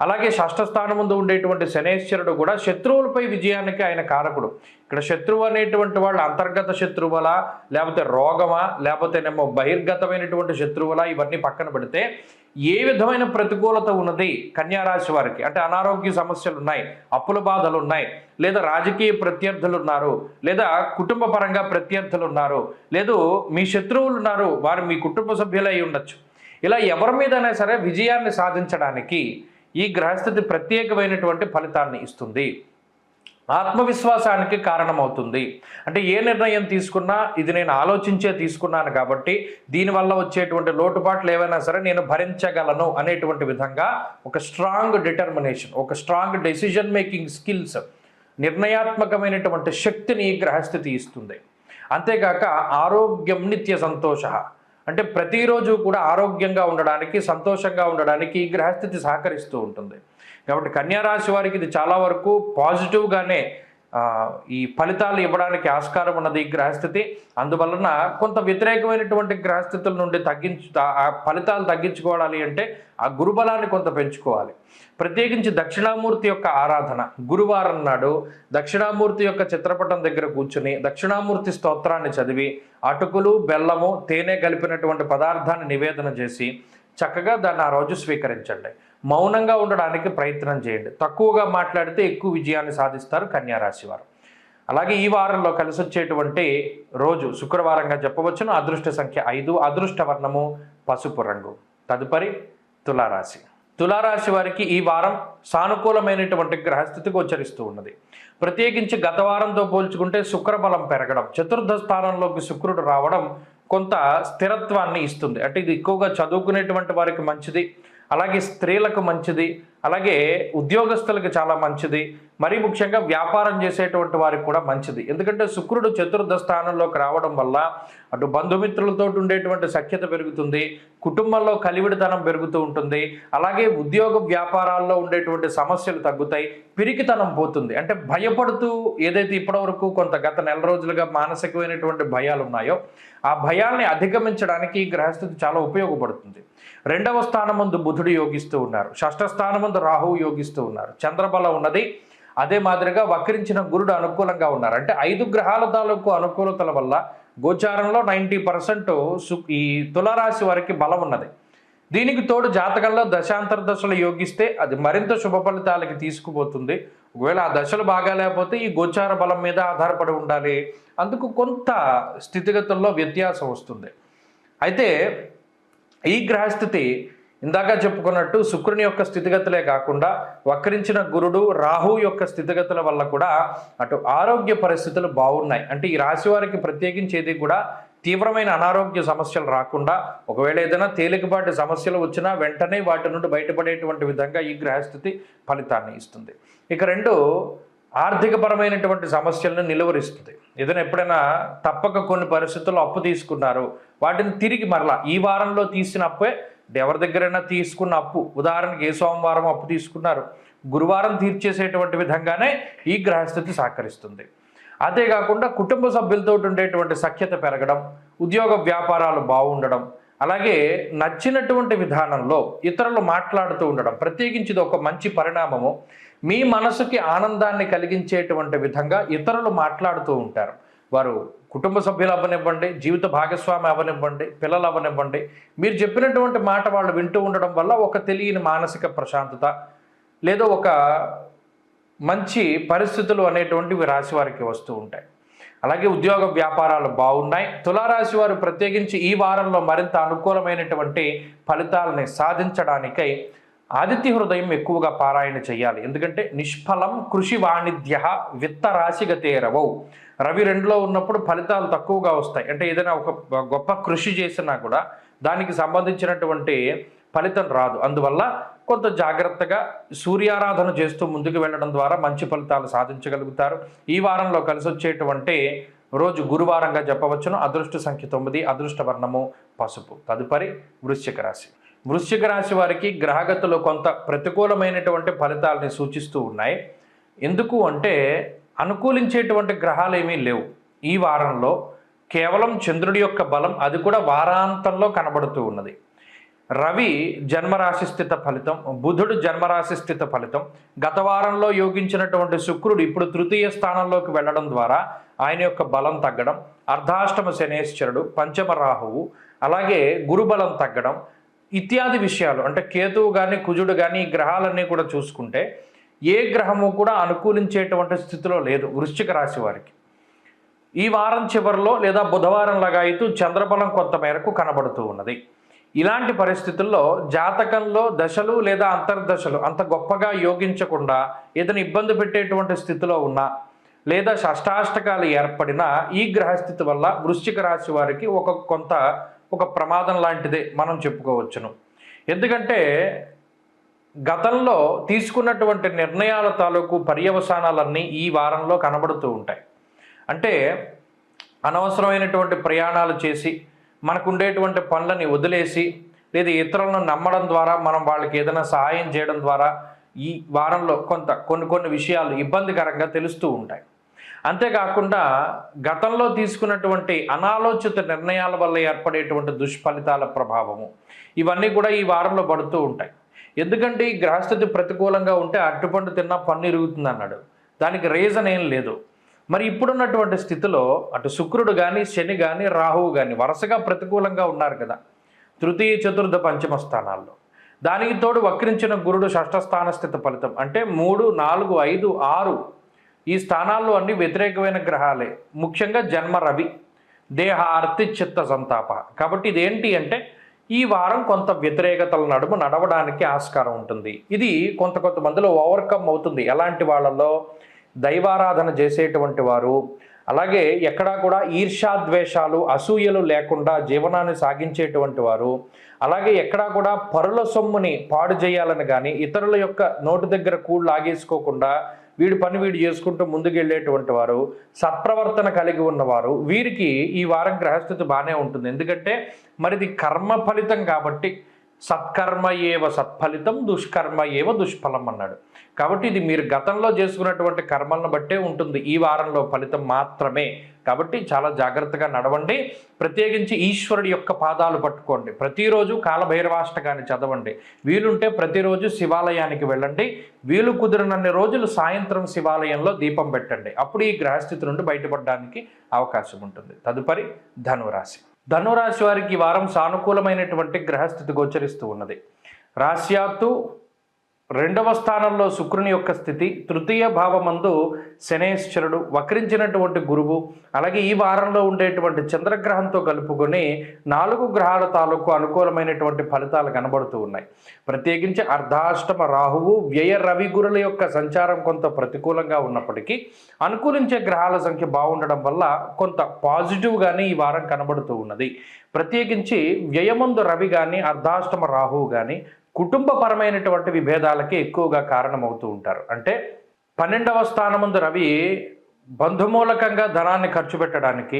అలాగే షష్ఠ స్థానం ముందు ఉండేటువంటి శనేశ్వరుడు కూడా శత్రువులపై విజయానికి ఆయన కారకుడు. ఇక్కడ శత్రువు అనేటువంటి వాళ్ళు అంతర్గత శత్రువులా, లేకపోతే రోగమా, లేకపోతేనేమో బహిర్గతమైనటువంటి శత్రువులా, ఇవన్నీ పక్కన పెడితే ఏ విధమైన ప్రతికూలత ఉన్నది కన్యారాశి వారికి అంటే అనారోగ్య సమస్యలు ఉన్నాయి, అప్పుల బాధలు ఉన్నాయి, లేదా రాజకీయ ప్రత్యర్థులు ఉన్నారు, లేదా కుటుంబ పరంగా ప్రత్యర్థులు ఉన్నారు, లేదు మీ శత్రువులు ఉన్నారు, వారు మీ కుటుంబ సభ్యులై ఉండొచ్చు. ఇలా ఎవరి మీదైనా సరే విజయాన్ని సాధించడానికి ఈ గ్రహస్థితి ప్రత్యేకమైనటువంటి ఫలితాన్ని ఇస్తుంది. ఆత్మవిశ్వాసానికి కారణమవుతుంది. అంటే ఏ నిర్ణయం తీసుకున్నా ఇది నేను ఆలోచించే తీసుకున్నాను కాబట్టి దీనివల్ల వచ్చేటువంటి లోటుపాట్లు ఏవైనా సరే నేను భరించగలను అనేటువంటి విధంగా ఒక స్ట్రాంగ్ డిటర్మినేషన్, ఒక స్ట్రాంగ్ డెసిజన్ మేకింగ్ స్కిల్స్, నిర్ణయాత్మకమైనటువంటి శక్తిని ఈ గ్రహస్థితి ఇస్తుంది. అంతేకాక ఆరోగ్యం నిత్య సంతోష అంటే ప్రతిరోజు కూడా ఆరోగ్యంగా ఉండడానికి, సంతోషంగా ఉండడానికి ఈ గ్రహస్థితి సహకరిస్తూ ఉంటుంది. కాబట్టి కన్యారాశి వారికి ఇది చాలా వరకు పాజిటివ్గానే ఈ ఫలితాలు ఇవ్వడానికి ఆస్కారం ఉన్నది ఈ గ్రహస్థితి. అందువలన కొంత వ్యతిరేకమైనటువంటి గ్రహస్థితుల నుండి ఆ ఫలితాలు తగ్గించుకోవాలి అంటే ఆ గురుబలాన్ని కొంత పెంచుకోవాలి. ప్రత్యేకించి దక్షిణామూర్తి యొక్క ఆరాధన గురువారం నాడు దక్షిణామూర్తి యొక్క చిత్రపటం దగ్గర కూర్చుని దక్షిణామూర్తి స్తోత్రాన్ని చదివి అటుకులు, బెల్లము, తేనె కలిపినటువంటి పదార్థాన్ని నివేదన చేసి చక్కగా దాన్ని ఆ రోజు స్వీకరించండి. మౌనంగా ఉండడానికి ప్రయత్నం చేయండి. తక్కువగా మాట్లాడితే ఎక్కువ విజయాన్ని సాధిస్తారు కన్యారాశి వారు. అలాగే ఈ వారంలో కలిసి వచ్చేటువంటి రోజు శుక్రవారంగా చెప్పవచ్చును. అదృష్ట సంఖ్య 5, అదృష్ట వర్ణము పసుపు రంగు. తదుపరి తులారాశి. తులారాశి వారికి ఈ వారం సానుకూలమైనటువంటి గ్రహస్థితి గోచరిస్తూ ఉన్నది. ప్రత్యేకించి గత వారంతో పోల్చుకుంటే శుక్రబలం పెరగడం, చతుర్థ స్థానంలోకి శుక్రుడు రావడం కొంత స్థిరత్వాన్ని ఇస్తుంది. అంటే ఇది ఎక్కువగా చదువుకునేటువంటి వారికి మంచిది, అలాగే స్త్రీలకు మంచిది, అలాగే ఉద్యోగస్తులకు చాలా మంచిది, మరీ ముఖ్యంగా వ్యాపారం చేసేటువంటి వారికి కూడా మంచిది. ఎందుకంటే శుక్రుడు చతుర్థ స్థానంలోకి రావడం వల్ల అటు బంధుమిత్రులతో ఉండేటువంటి సఖ్యత పెరుగుతుంది, కుటుంబంలో కలివిడితనం పెరుగుతూ ఉంటుంది, అలాగే ఉద్యోగ వ్యాపారాల్లో ఉండేటువంటి సమస్యలు తగ్గుతాయి, పిరికితనం పోతుంది. అంటే భయపడుతూ ఏదైతే ఇప్పటివరకు కొంత గత నెల రోజులుగా మానసికమైనటువంటి భయాలు ఉన్నాయో ఆ భయాల్ని అధిగమించడానికి ఈ గ్రహస్థితి చాలా ఉపయోగపడుతుంది. రెండవ స్థానం ముందు బుధుడు యోగిస్తూ ఉన్నారు, షష్ఠ స్థానం ముందు రాహువు యోగిస్తూ ఉన్నారు, చంద్రబలం ఉన్నది. అదే మాదిరిగా వక్రించిన గురుడు అనుకూలంగా ఉన్నారు. అంటే 5 గ్రహాల తాలూకు అనుకూలతల వల్ల గోచారంలో 90% ఈ తులారాశి వారికి బలం ఉన్నది. దీనికి తోడు జాతకంలో దశాంతర దశలు యోగిస్తే అది మరింత శుభ ఫలితాలకి తీసుకుపోతుంది. ఒకవేళ ఆ దశలు బాగా లేకపోతే ఈ గోచార బలం మీద ఆధారపడి ఉండాలి, అందుకు కొంత స్థితిగతుల్లో వ్యత్యాసం వస్తుంది. అయితే ఈ గ్రహస్థితి ఇందాక చెప్పుకున్నట్టు శుక్రుని యొక్క స్థితిగతులే కాకుండా వక్రించిన గురుడు రాహు యొక్క స్థితిగతుల వల్ల కూడా అటు ఆరోగ్య పరిస్థితులు బాగున్నాయి. అంటే ఈ రాశి వారికి ప్రత్యేకించి ఏది కూడా తీవ్రమైన అనారోగ్య సమస్యలు రాకుండా, ఒకవేళ ఏదైనా తేలికపాటి సమస్యలు వచ్చినా వెంటనే వాటి నుండి బయటపడేటువంటి విధంగా ఈ గ్రహస్థితి ఫలితాన్ని ఇస్తుంది. ఇక 2 ఆర్థికపరమైనటువంటి సమస్యలను నిలువరిస్తుంది. ఏదైనా ఎప్పుడైనా తప్పక కొన్ని పరిస్థితుల్లో అప్పు తీసుకున్నారు, వాటిని తిరిగి మరలా ఈ వారంలో తీసిన అప్పే ఎవరి దగ్గరైనా తీసుకున్న అప్పు, ఉదాహరణకి ఏ సోమవారం అప్పు తీసుకున్నారు గురువారం తీర్చేసేటువంటి విధంగానే ఈ గ్రహస్థితి సహకరిస్తుంది. అంతేకాకుండా కుటుంబ సభ్యులతో ఉండేటువంటి సఖ్యత పెరగడం, ఉద్యోగ వ్యాపారాలు బాగుండడం, అలాగే నచ్చినటువంటి విధానంలో ఇతరులు మాట్లాడుతూ ఉండడం, ప్రత్యేకించి ఇది ఒక మంచి పరిణామము. మీ మనసుకి ఆనందాన్ని కలిగించేటువంటి విధంగా ఇతరులు మాట్లాడుతూ ఉంటారు. వారు కుటుంబ సభ్యులు అవ్వనివ్వండి, జీవిత భాగస్వామి అవ్వనివ్వండి, పిల్లలు అవ్వనివ్వండి, మీరు చెప్పినటువంటి మాట వాళ్ళు వింటూ ఉండడం వల్ల ఒక తెలియని మానసిక ప్రశాంతత లేదా ఒక మంచి పరిస్థితులు అనేటువంటివి రాశి వారికి వస్తూ ఉంటాయి. అలాగే ఉద్యోగ వ్యాపారాలు బాగున్నాయి. తులారాశి వారు ప్రత్యేకించి ఈ వారంలో మరింత అనుకూలమైనటువంటి ఫలితాలని సాధించడానికై ఆదిత్య హృదయం ఎక్కువగా పారాయణ చేయాలి. ఎందుకంటే నిష్ఫలం కృషి వాణిజ్య విత్త రాశిగతేరవౌ. రవి 2లో ఉన్నప్పుడు ఫలితాలు తక్కువగా వస్తాయి. అంటే ఏదైనా ఒక గొప్ప కృషి చేసినా కూడా దానికి సంబంధించినటువంటి ఫలితం రాదు. అందువల్ల కొంత జాగ్రత్తగా సూర్యారాధన చేస్తూ ముందుకు వెళ్ళడం ద్వారా మంచి ఫలితాలు సాధించగలుగుతారు. ఈ వారంలో కలిసి వచ్చేటువంటి రోజు గురువారంగా చెప్పవచ్చును. అదృష్ట సంఖ్య 9, అదృష్ట వర్ణము పసుపు. తదుపరి వృశ్చిక రాశి. వృశ్చిక రాశి వారికి గ్రహగతులు కొంత ప్రతికూలమైనటువంటి ఫలితాలని సూచిస్తూ ఉన్నాయి. ఎందుకు అంటే అనుకూలించేటువంటి గ్రహాలు ఏమీ లేవు. ఈ వారంలో కేవలం చంద్రుడి యొక్క బలం, అది కూడా వారాంతంలో కనబడుతూ ఉన్నది. రవి జన్మరాశి స్థిత ఫలితం, బుధుడు జన్మరాశి స్థిత ఫలితం. గత వారంలో యోగించినటువంటి శుక్రుడు ఇప్పుడు తృతీయ స్థానంలోకి వెళ్ళడం ద్వారా ఆయన యొక్క బలం తగ్గడం, అర్ధాష్టమ శనేశ్వరుడు, పంచమ రాహువు, అలాగే గురుబలం తగ్గడం ఇత్యాది విషయాలు. అంటే కేతువు కానీ కుజుడు కానీ ఈ గ్రహాలన్నీ కూడా చూసుకుంటే ఏ గ్రహము కూడా అనుకూలించేటువంటి స్థితిలో లేదు వృశ్చిక రాశి వారికి. ఈ వారం చివరిలో లేదా బుధవారం లగాయితూ చంద్రబలం కొంత మేరకు కనబడుతూ ఉన్నది. ఇలాంటి పరిస్థితుల్లో జాతకంలో దశలు లేదా అంతర్దశలు అంత గొప్పగా యోగించకుండా ఏదైనా ఇబ్బంది పెట్టేటువంటి స్థితిలో ఉన్నా లేదా షష్టాష్టకాలు ఏర్పడినా ఈ గ్రహస్థితి వల్ల వృశ్చిక రాశి వారికి ఒక ప్రమాదం లాంటిదే మనం చెప్పుకోవచ్చును. ఎందుకంటే గతంలో తీసుకున్నటువంటి నిర్ణయాల తాలూకు పర్యవసానాలన్నీ ఈ వారంలో కనబడుతూ ఉంటాయి. అంటే అనవసరమైనటువంటి ప్రయాణాలు చేసి మనకుండేటువంటి పనులని వదిలేసి లేదా ఇతరులను నమ్మడం ద్వారా మనం వాళ్ళకి ఏదైనా సహాయం చేయడం ద్వారా ఈ వారంలో కొన్ని విషయాలు ఇబ్బందికరంగా తెలుస్తూ ఉంటాయి. అంతేకాకుండా గతంలో తీసుకున్నటువంటి అనాలోచిత నిర్ణయాల వల్ల ఏర్పడేటువంటి దుష్ఫలితాల ప్రభావము ఇవన్నీ కూడా ఈ వారంలో పడుతూ ఉంటాయి. ఎందుకంటే ఈ గ్రహస్థితి ప్రతికూలంగా ఉంటే అరటిపండు తిన్నా పన్ను ఇరుగుతుంది అన్నాడు. దానికి రీజన్ ఏం లేదు. మరి ఇప్పుడున్నటువంటి స్థితిలో అటు శుక్రుడు కానీ శని కానీ రాహువు కానీ వరుసగా ప్రతికూలంగా ఉన్నారు కదా తృతీయ చతుర్థ పంచమ స్థానాల్లో. దానికి తోడు వక్రించిన గురుడు షష్ఠ స్థాన స్థిత ఫలితం. అంటే 3, 4, 5, 6 ఈ స్థానాల్లో అన్ని వ్యతిరేకమైన గ్రహాలే. ముఖ్యంగా జన్మ రవి దేహ ఆర్తి చిత్త సంతాప. కాబట్టి ఇదేంటి అంటే ఈ వారం కొంత వ్యతిరేకతల నడుమ నడవడానికి ఆస్కారం ఉంటుంది. ఇది కొంతమందిలో ఓవర్కమ్ అవుతుంది. ఎలాంటి వాళ్ళలో దైవారాధన చేసేటువంటి వారు, అలాగే ఎక్కడా కూడా ఈర్ష్యాద్వేషాలు అసూయలు లేకుండా జీవనాన్ని సాగించేటువంటి వారు, అలాగే ఎక్కడా కూడా పరుల సొమ్ముని పాడు చేయాలని కానీ ఇతరుల యొక్క నోటి దగ్గర కూడు లాగేసుకోకుండా వీడి పని వీడు చేసుకుంటూ ముందుకు వెళ్ళేటువంటి వారు, సత్ప్రవర్తన కలిగి ఉన్నవారు, వీరికి ఈ వారం గ్రహస్థితి బాగానే ఉంటుంది. ఎందుకంటే మరిది కర్మ ఫలితం కాబట్టి సత్కర్మ ఏవ సత్ఫలితం, దుష్కర్మ ఏవ దుష్ఫలం అన్నాడు. కాబట్టి ఇది మీరు గతంలో చేసుకున్నటువంటి కర్మలను బట్టే ఉంటుంది ఈ వారంలో ఫలితం మాత్రమే. కాబట్టి చాలా జాగ్రత్తగా నడవండి. ప్రత్యేకించి ఈశ్వరుడి యొక్క పాదాలు పట్టుకోండి. ప్రతిరోజు కాలభైరవాష్టకాన్ని చదవండి. వీలుంటే ప్రతిరోజు శివాలయానికి వెళ్ళండి. వీలు కుదిరినన్ని రోజులు సాయంత్రం శివాలయంలో దీపం పెట్టండి. అప్పుడు ఈ గ్రహస్థితి నుండి బయటపడడానికి అవకాశం ఉంటుంది. తదుపరి ధనురాశి. ధనురాశి వారికి ఈ వారం సానుకూలమైనటువంటి గ్రహస్థితి గోచరిస్తూ ఉన్నది. రాశ్యాత్తు 2వ స్థానంలో శుక్రుని యొక్క స్థితి, 3వ భావమందు శనేశ్వరుడు, వక్రించినటువంటి గురువు, అలాగే ఈ వారంలో ఉండేటువంటి చంద్రగ్రహంతో కలుపుకొని 4 గ్రహాల తాలూకు అనుకూలమైనటువంటి ఫలితాలు కనబడుతూ ఉన్నాయి. ప్రత్యేకించి అర్ధాష్టమ రాహువు, వ్యయ రవి గురుల యొక్క సంచారం కొంత ప్రతికూలంగా ఉన్నప్పటికీ అనుకూలించే గ్రహాల సంఖ్య బాగుండడం వల్ల కొంత పాజిటివ్గానే ఈ వారం కనబడుతూ ఉన్నది. ప్రత్యేకించి వ్యయమందు రవి కానీ అర్ధాష్టమ రాహువు కానీ కుటుంబపరమైనటువంటి విభేదాలకి ఎక్కువగా కారణమవుతూ ఉంటారు. అంటే 12వ స్థానమందు రవి బంధుమూలకంగా ధనాన్ని ఖర్చు పెట్టడానికి,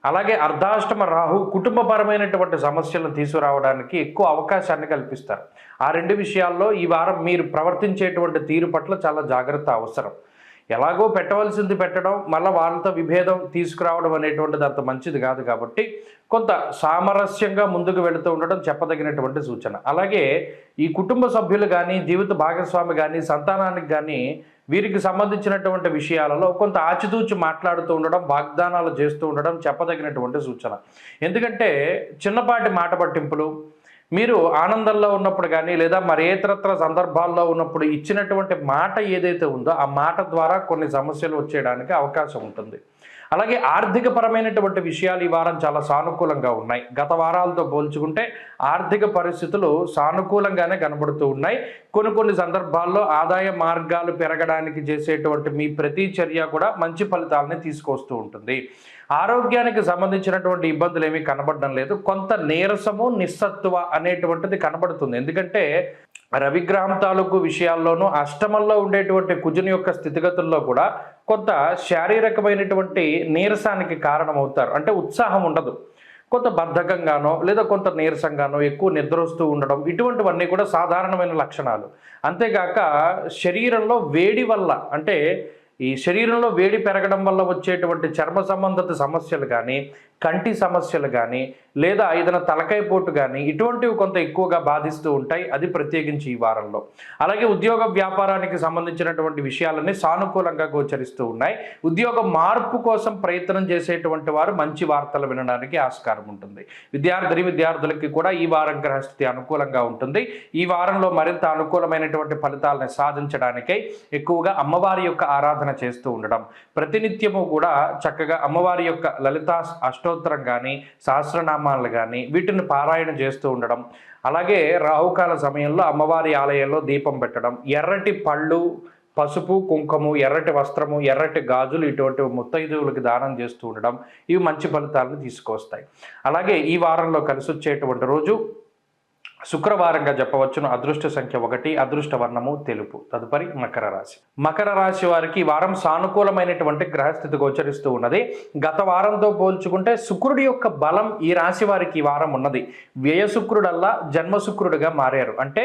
అలాగే అర్ధాష్టమ రాహు కుటుంబపరమైనటువంటి సమస్యలను తీసుకురావడానికి ఎక్కువ అవకాశాన్ని కల్పిస్తారు. ఆ 2 విషయాల్లో ఈ వారం మీరు ప్రవర్తించేటువంటి తీరు పట్ల చాలా జాగ్రత్త అవసరం. ఎలాగో పెట్టవలసింది పెట్టడం, మళ్ళీ వాళ్ళతో విభేదం తీసుకురావడం అనేటువంటిది అంత మంచిది కాదు. కాబట్టి కొంత సామరస్యంగా ముందుకు వెళుతూ ఉండడం చెప్పదగినటువంటి సూచన. అలాగే ఈ కుటుంబ సభ్యులు కానీ, జీవిత భాగస్వామి కానీ, సంతానానికి కానీ వీరికి సంబంధించినటువంటి విషయాలలో కొంత ఆచితూచి మాట్లాడుతూ ఉండడం, వాగ్దానాలు చేస్తూ ఉండడం చెప్పదగినటువంటి సూచన. ఎందుకంటే చిన్నపాటి మాట పట్టింపులు మీరు ఆనందంలో ఉన్నప్పుడు కానీ లేదా మరేతరత్ర సందర్భాల్లో ఉన్నప్పుడు ఇచ్చినటువంటి మాట ఏదైతే ఉందో ఆ మాట ద్వారా కొన్ని సమస్యలు వచ్చేయడానికి అవకాశం ఉంటుంది. అలాగే ఆర్థికపరమైనటువంటి విషయాలు ఈ వారం చాలా సానుకూలంగా ఉన్నాయి. గత వారాలతో పోల్చుకుంటే ఆర్థిక పరిస్థితులు సానుకూలంగానే కనబడుతూ ఉన్నాయి. కొన్ని సందర్భాల్లో ఆదాయ మార్గాలు పెరగడానికి చేసేటువంటి మీ ప్రతి చర్య కూడా మంచి ఫలితాలని తీసుకొస్తూ ఉంటుంది. ఆరోగ్యానికి సంబంధించినటువంటి ఇబ్బందులు ఏమీ కనబడడం లేదు. కొంత నీరసము, నిస్సత్తువ అనేటువంటిది కనబడుతుంది. ఎందుకంటే రవిగ్రహం తాలూకు విషయాల్లోనూ అష్టమంలో ఉండేటువంటి కుజుని యొక్క స్థితిగతుల్లో కూడా కొంత శారీరకమైనటువంటి నీరసానికి కారణమవుతారు. అంటే ఉత్సాహం ఉండదు, కొంత బద్ధకంగానో లేదా కొంత నీరసంగానో, ఎక్కువ నిద్ర వస్తూ ఉండడం, ఇటువంటివన్నీ కూడా సాధారణమైన లక్షణాలు. అంతేగాక శరీరంలో వేడి వల్ల, అంటే ఈ శరీరంలో వేడి పెరగడం వల్ల వచ్చేటువంటి చర్మ సంబంధిత సమస్యలు కానీ, కంటి సమస్యలు కానీ, లేదా ఏదైనా తలకాయ పోటు కానీ ఇటువంటివి కొంత ఎక్కువగా బాధిస్తూ ఉంటాయి. అది ప్రత్యేకించి ఈ వారంలో. అలాగే ఉద్యోగ వ్యాపారానికి సంబంధించినటువంటి విషయాలన్నీ సానుకూలంగా గోచరిస్తూ ఉన్నాయి. ఉద్యోగ మార్పు కోసం ప్రయత్నం చేసేటువంటి వారు మంచి వార్తలు వినడానికి ఆస్కారం ఉంటుంది. విద్యార్థులకి కూడా ఈ వారం గ్రహస్థితి అనుకూలంగా ఉంటుంది. ఈ వారంలో మరింత అనుకూలమైనటువంటి ఫలితాలను సాధించడానికై ఎక్కువగా అమ్మవారి యొక్క ఆరాధన చేస్తూ ఉండడం, ప్రతినిత్యము కూడా చక్కగా అమ్మవారి యొక్క లలితా అష్టోత్తరం కానీ, సహస్రనామాలు కానీ వీటిని పారాయణ చేస్తూ ఉండడం, అలాగే రాహుకాల సమయంలో అమ్మవారి ఆలయంలో దీపం పెట్టడం, ఎర్రటి పళ్ళు, పసుపు, కుంకుమ, ఎర్రటి వస్త్రము, ఎర్రటి గాజులు ఇటువంటి ముత్తైదువులకు దానం చేస్తూ ఉండడం ఇవి మంచి ఫలితాలను తీసుకొస్తాయి. అలాగే ఈ వారంలో కలిసి వచ్చేటువంటి రోజు శుక్రవారంగా చెప్పవచ్చును. అదృష్ట సంఖ్య 1, అదృష్ట వర్ణము తెలుపు. తదుపరి మకర రాశి. మకర రాశి వారికి ఈ వారం సానుకూలమైనటువంటి గ్రహస్థితి గోచరిస్తూ ఉన్నది. గత వారంతో పోల్చుకుంటే శుక్రుడి యొక్క బలం ఈ రాశి వారికి ఈ వారం ఉన్నది. వ్యయ శుక్రుడల్లా జన్మ శుక్రుడిగా మారారు. అంటే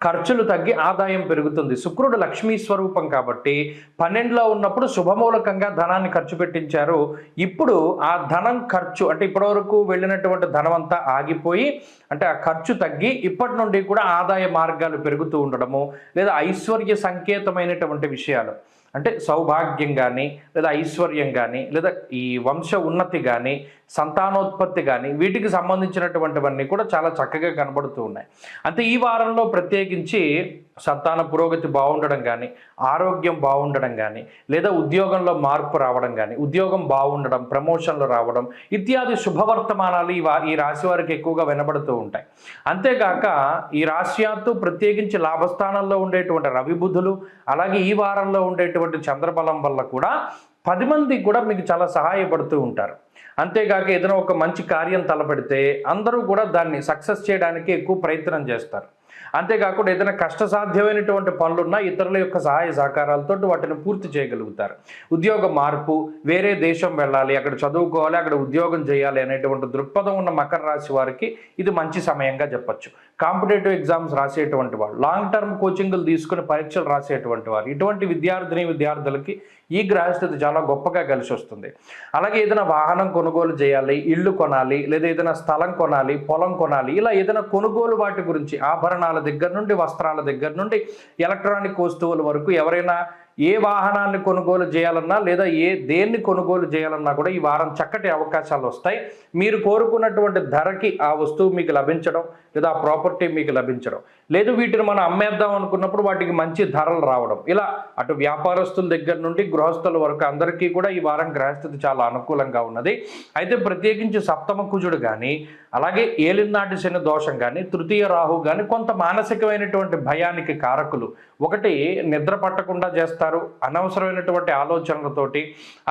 ఖర్చులు తగ్గి ఆదాయం పెరుగుతుంది. శుక్రుడు లక్ష్మీ స్వరూపం కాబట్టి 12లో ఉన్నప్పుడు శుభమూలకంగా ధనాన్ని ఖర్చు పెట్టించారు. ఇప్పుడు ఆ ధనం ఖర్చు, అంటే ఇప్పటివరకు వెళ్ళినటువంటి ధనం అంతా ఆగిపోయి, అంటే ఆ ఖర్చు తగ్గి ఇప్పటి నుండి కూడా ఆదాయ మార్గాలు పెరుగుతూ ఉండడము, లేదా ఐశ్వర్య సంకేతమైనటువంటి విషయాలు, అంటే సౌభాగ్యం కానీ, లేదా ఐశ్వర్యం కానీ, లేదా ఈ వంశ ఉన్నతి కానీ, సంతానోత్పత్తి కానీ వీటికి సంబంధించినటువంటివన్నీ కూడా చాలా చక్కగా కనబడుతూ ఉన్నాయి. అంటే ఈ వారంలో ప్రత్యేకించి సంతాన పురోగతి బాగుండడం కానీ, ఆరోగ్యం బాగుండడం కానీ, లేదా ఉద్యోగంలో మార్పు రావడం కానీ, ఉద్యోగం బాగుండడం, ప్రమోషన్లు రావడం ఇత్యాది శుభవర్తమానాలు ఈ రాశి వారికి ఎక్కువగా వినబడుతూ ఉంటాయి. అంతేగాక ఈ రాశ్యాత్తు ప్రత్యేకించి లాభస్థానంలో ఉండేటువంటి రవి బుధులు, అలాగే ఈ వారంలో ఉండేటువంటి చంద్రబలం వల్ల కూడా 10 మంది కూడా మీకు చాలా సహాయపడుతూ ఉంటారు. అంతేగాక ఏదైనా ఒక మంచి కార్యం తలపెడితే అందరూ కూడా దాన్ని సక్సెస్ చేయడానికి ఎక్కువ ప్రయత్నం చేస్తారు. అంతేకాకుండా ఏదైనా కష్టసాధ్యమైనటువంటి పనులున్నా ఇతరుల యొక్క సహాయ సహకారాలతో వాటిని పూర్తి చేయగలుగుతారు. ఉద్యోగ మార్పు, వేరే దేశం వెళ్ళాలి, అక్కడ చదువుకోవాలి, అక్కడ ఉద్యోగం చేయాలి అనేటువంటి దృక్పథం ఉన్న మకర రాశి వారికి ఇది మంచి సమయంగా చెప్పొచ్చు. కాంపిటేటివ్ ఎగ్జామ్స్ రాసేటువంటి వాళ్ళు, లాంగ్ టర్మ్ కోచింగ్లు తీసుకుని పరీక్షలు రాసేటువంటి వారు, ఇటువంటి విద్యార్థులకి ఈ గ్రహస్థితి చాలా గొప్పగా కలిసి వస్తుంది. అలాగే ఏదైనా వాహనం కొనుగోలు చేయాలి, ఇల్లు కొనాలి, లేదా ఏదైనా స్థలం కొనాలి, పొలం కొనాలి, ఇలా ఏదైనా కొనుగోలు వాటి గురించి ఆభరణాల దగ్గర నుండి, వస్త్రాల దగ్గర నుండి, ఎలక్ట్రానిక్ వస్తువుల వరకు ఎవరైనా ఏ వాహనాన్ని కొనుగోలు చేయాలన్నా లేదా దేన్ని కొనుగోలు చేయాలన్నా కూడా ఈ వారం చక్కటి అవకాశాలు వస్తాయి. మీరు కోరుకున్నటువంటి ధరకి ఆ వస్తువు మీకు లభించడం లేదా ఆ ప్రాపర్టీ మీకు లభించడం, లేదు వీటిని మనం అమ్మేద్దాం అనుకున్నప్పుడు వాటికి మంచి ధరలు రావడం, ఇలా అటు వ్యాపారస్తుల దగ్గర నుండి గృహస్థుల వరకు అందరికీ కూడా ఈ వారం గ్రహస్థితి చాలా అనుకూలంగా ఉన్నది. అయితే ప్రత్యేకించి సప్తమ కుజుడు కానీ, అలాగే ఏలినాటి శని దోషం కానీ, తృతీయ రాహు కానీ కొంత మానసికమైనటువంటి భయానికి కారకులు. ఒకటి, నిద్ర పట్టకుండా చేస్తారు అనవసరమైనటువంటి ఆలోచనలతోటి,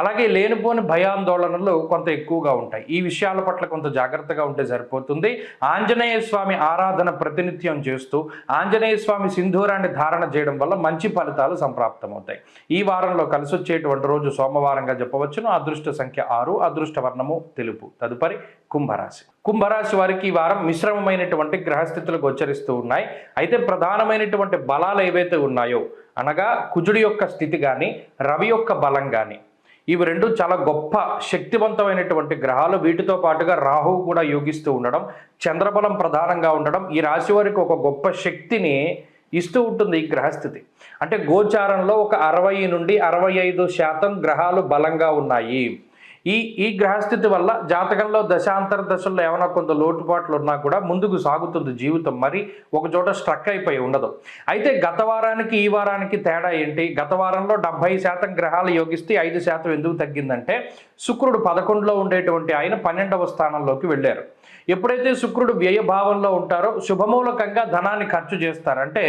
అలాగే లేనిపోని భయాందోళనలు కొంత ఎక్కువగా ఉంటాయి. ఈ విషయాల పట్ల కొంత జాగ్రత్తగా ఉంటే సరిపోతుంది. ఆంజనేయ స్వామి ఆరాధన ప్రతినిత్యం చేస్తూ ఆంజనేయ స్వామి సింధూరాన్ని ధారణ చేయడం వల్ల మంచి ఫలితాలు సంప్రాప్తమవుతాయి. ఈ వారంలో కలిసి వచ్చేటువంటి రోజు సోమవారంగా చెప్పవచ్చును. అదృష్ట సంఖ్య 6, అదృష్ట వర్ణము తెలుపు. తదుపరి కుంభరాశి. కుంభరాశి వారికి ఈ వారం మిశ్రమమైనటువంటి గ్రహస్థితులు గోచరిస్తూ ఉన్నాయి. అయితే ప్రధానమైనటువంటి బలాలు ఏవైతే ఉన్నాయో, అనగా కుజుడి యొక్క స్థితి కానీ, రవి యొక్క బలం కానీ, ఇవి రెండు చాలా గొప్ప శక్తివంతమైనటువంటి గ్రహాలు. వీటితో పాటుగా రాహువు కూడా యోగిస్తూ ఉండడం, చంద్రబలం ప్రధానంగా ఉండడం ఈ రాశి వారికి ఒక గొప్ప శక్తిని ఇస్తూ ఉంటుంది ఈ గ్రహస్థితి. అంటే గోచారంలో ఒక 60 నుండి 65% గ్రహాలు బలంగా ఉన్నాయి. ఈ గ్రహస్థితి వల్ల జాతకంలో దశాంతర దశల్లో ఏమైనా కొంత లోటుపాట్లు ఉన్నా కూడా ముందుకు సాగుతుంది జీవితం, మరి ఒక చోట స్ట్రక్ అయిపోయి ఉండదు. అయితే గత వారానికి ఈ వారానికి తేడా ఏంటి? గత వారంలో 70% గ్రహాలు యోగిస్తే 5% ఎందుకు తగ్గిందంటే, శుక్రుడు 11లో ఉండేటువంటి ఆయన 12వ స్థానంలోకి వెళ్ళారు. ఎప్పుడైతే శుక్రుడు వ్యయభావంలో ఉంటారో శుభమూలకంగా ధనాన్ని ఖర్చు చేస్తారు. అంటే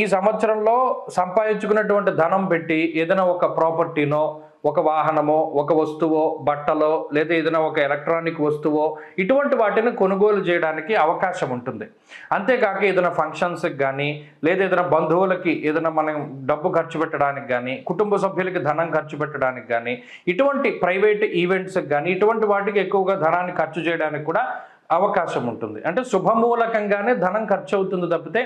ఈ సంవత్సరంలో సంపాదించుకున్నటువంటి ధనం పెట్టి ఏదైనా ఒక ప్రాపర్టీనో, ఒక వాహనమో, ఒక వస్తువో, బట్టలో, లేదా ఏదైనా ఒక ఎలక్ట్రానిక్ వస్తువో, ఇటువంటి వాటిని కొనుగోలు చేయడానికి అవకాశం ఉంటుంది. అంతేకాక ఏదైనా ఫంక్షన్స్కి కానీ, లేదా ఏదైనా బంధువులకి ఏదైనా మనం డబ్బు ఖర్చు పెట్టడానికి కానీ, కుటుంబ సభ్యులకి ధనం ఖర్చు పెట్టడానికి కానీ, ఇటువంటి ప్రైవేట్ ఈవెంట్స్కి కానీ, ఇటువంటి వాటికి ఎక్కువగా ధనాన్ని ఖర్చు చేయడానికి కూడా అవకాశం ఉంటుంది. అంటే శుభమూలకంగానే ధనం ఖర్చు అవుతుంది తప్పితే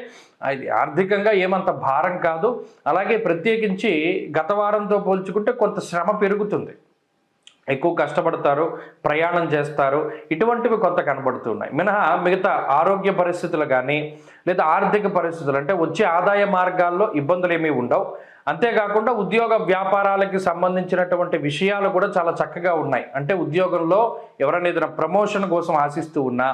అది ఆర్థికంగా ఏమంత భారం కాదు. అలాగే ప్రత్యేకించి గత వారంతో పోల్చుకుంటే కొంత శ్రమ పెరుగుతుంది, ఎక్కువ కష్టపడతారు, ప్రయాణం చేస్తారు, ఇటువంటివి కొంత కనబడుతున్నాయి. మిగతా ఆరోగ్య పరిస్థితులు కానీ, లేదా ఆర్థిక పరిస్థితులు అంటే వచ్చే ఆదాయ మార్గాల్లో ఇబ్బందులు ఏమీ ఉండవు. అంతేకాకుండా ఉద్యోగ వ్యాపారాలకి సంబంధించినటువంటి విషయాలు కూడా చాలా చక్కగా ఉన్నాయి. అంటే ఉద్యోగంలో ఎవరైనా ఏదైనా ప్రమోషన్ కోసం ఆశిస్తూ ఉన్నా,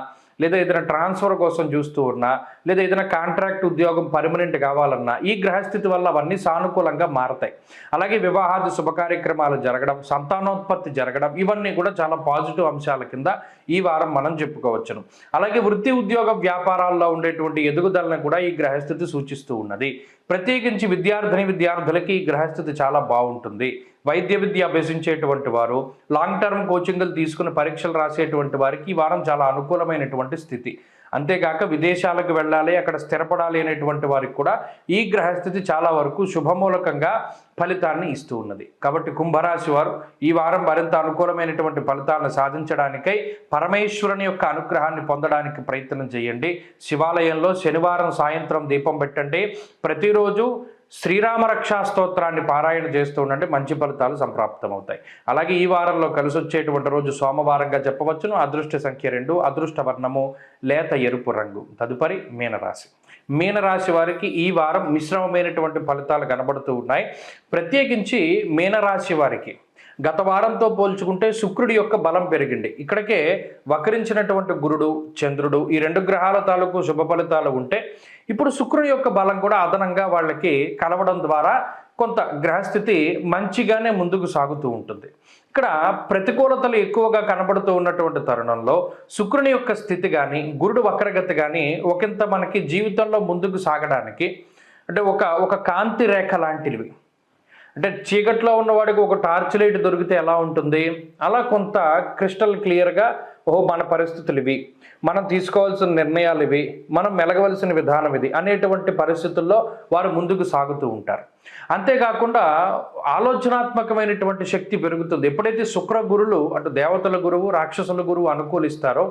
లేదా ఏదైనా ట్రాన్స్ఫర్ కోసం చూస్తూ ఉన్నా, లేదా ఏదైనా కాంట్రాక్ట్ ఉద్యోగం పర్మనెంట్ కావాలన్నా ఈ గ్రహస్థితి వల్ల అవన్నీ సానుకూలంగా మారతాయి. అలాగే వివాహాది శుభకార్యక్రమాలు జరగడం, సంతానోత్పత్తి జరగడం, ఇవన్నీ కూడా చాలా పాజిటివ్ అంశాల కింద ఈ వారం మనం చెప్పుకోవచ్చును. అలాగే వృత్తి ఉద్యోగ వ్యాపారాల్లో ఉండేటువంటి ఎదుగుదలను కూడా ఈ గ్రహస్థితి సూచిస్తూ ఉన్నది. ప్రత్యేకించి విద్యార్థులకి ఈ గ్రహస్థితి చాలా బాగుంటుంది. వైద్య విద్య అభ్యసించేటువంటి వారు, లాంగ్ టర్మ్ కోచింగ్లు తీసుకుని పరీక్షలు రాసేటువంటి వారికి ఈ వారం చాలా అనుకూలమైనటువంటి స్థితి. అంతేకాక విదేశాలకు వెళ్ళాలి, అక్కడ స్థిరపడాలి అనేటువంటి వారికి కూడా ఈ గ్రహస్థితి చాలా వరకు శుభమూలకంగా ఫలితాన్ని ఇస్తూ ఉన్నది. కాబట్టి కుంభరాశి వారు ఈ వారం మరింత అనుకూలమైనటువంటి ఫలితాలను సాధించడానికై పరమేశ్వరుని యొక్క అనుగ్రహాన్ని పొందడానికి ప్రయత్నం చేయండి. శివాలయంలో శనివారం సాయంత్రం దీపం పెట్టండి. ప్రతిరోజు శ్రీరామ రక్షా స్తోత్రాన్ని పారాయణ చేస్తూ ఉండండి, మంచి ఫలితాలు సంప్రాప్తమవుతాయి. అలాగే ఈ వారంలో కలిసి వచ్చేటువంటి రోజు సోమవారంగా చెప్పవచ్చును. అదృష్ట సంఖ్య 2, అదృష్ట వర్ణము లేత ఎరుపు రంగు. తదుపరి మీనరాశి. మీనరాశి వారికి ఈ వారం మిశ్రమమైనటువంటి ఫలితాలు కనబడుతూ ఉన్నాయి. ప్రత్యేకించి మీనరాశి వారికి గత వారంతో పోల్చుకుంటే శుక్రుడి యొక్క బలం పెరిగింది. ఇక్కడికే వక్రించినటువంటి గురుడు, చంద్రుడు, ఈ 2 గ్రహాల తాలూకు శుభ ఫలితాలు ఉంటే ఇప్పుడు శుక్రుడి యొక్క బలం కూడా అదనంగా వాళ్ళకి కలవడం ద్వారా కొంత గ్రహస్థితి మంచిగానే ముందుకు సాగుతూ ఉంటుంది. ఇక్కడ ప్రతికూలతలు ఎక్కువగా కనబడుతూ ఉన్నటువంటి తరుణంలో శుక్రుని యొక్క స్థితి కానీ, గురుడు వక్రగతి కానీ ఒకంత మనకి జీవితంలో ముందుకు సాగడానికి అంటే ఒక కాంతి రేఖ లాంటివి. అంటే చీకట్లో ఉన్నవాడికి ఒక టార్చ్ లైట్ దొరికితే ఎలా ఉంటుంది, అలా కొంత క్రిస్టల్ క్లియర్గా ఓహో మన పరిస్థితులు ఇవి, మనం తీసుకోవాల్సిన నిర్ణయాలు ఇవి, మనం మెలగవలసిన విధానం ఇది అనేటువంటి పరిస్థితుల్లో వారు ముందుకు సాగుతూ ఉంటారు. అంతేకాకుండా ఆలోచనాత్మకమైనటువంటి శక్తి పెరుగుతుంది. ఎప్పుడైతే శుక్ర గురులు అటు దేవతల గురువు రాక్షసుల గురువు అనుకూలిస్తారో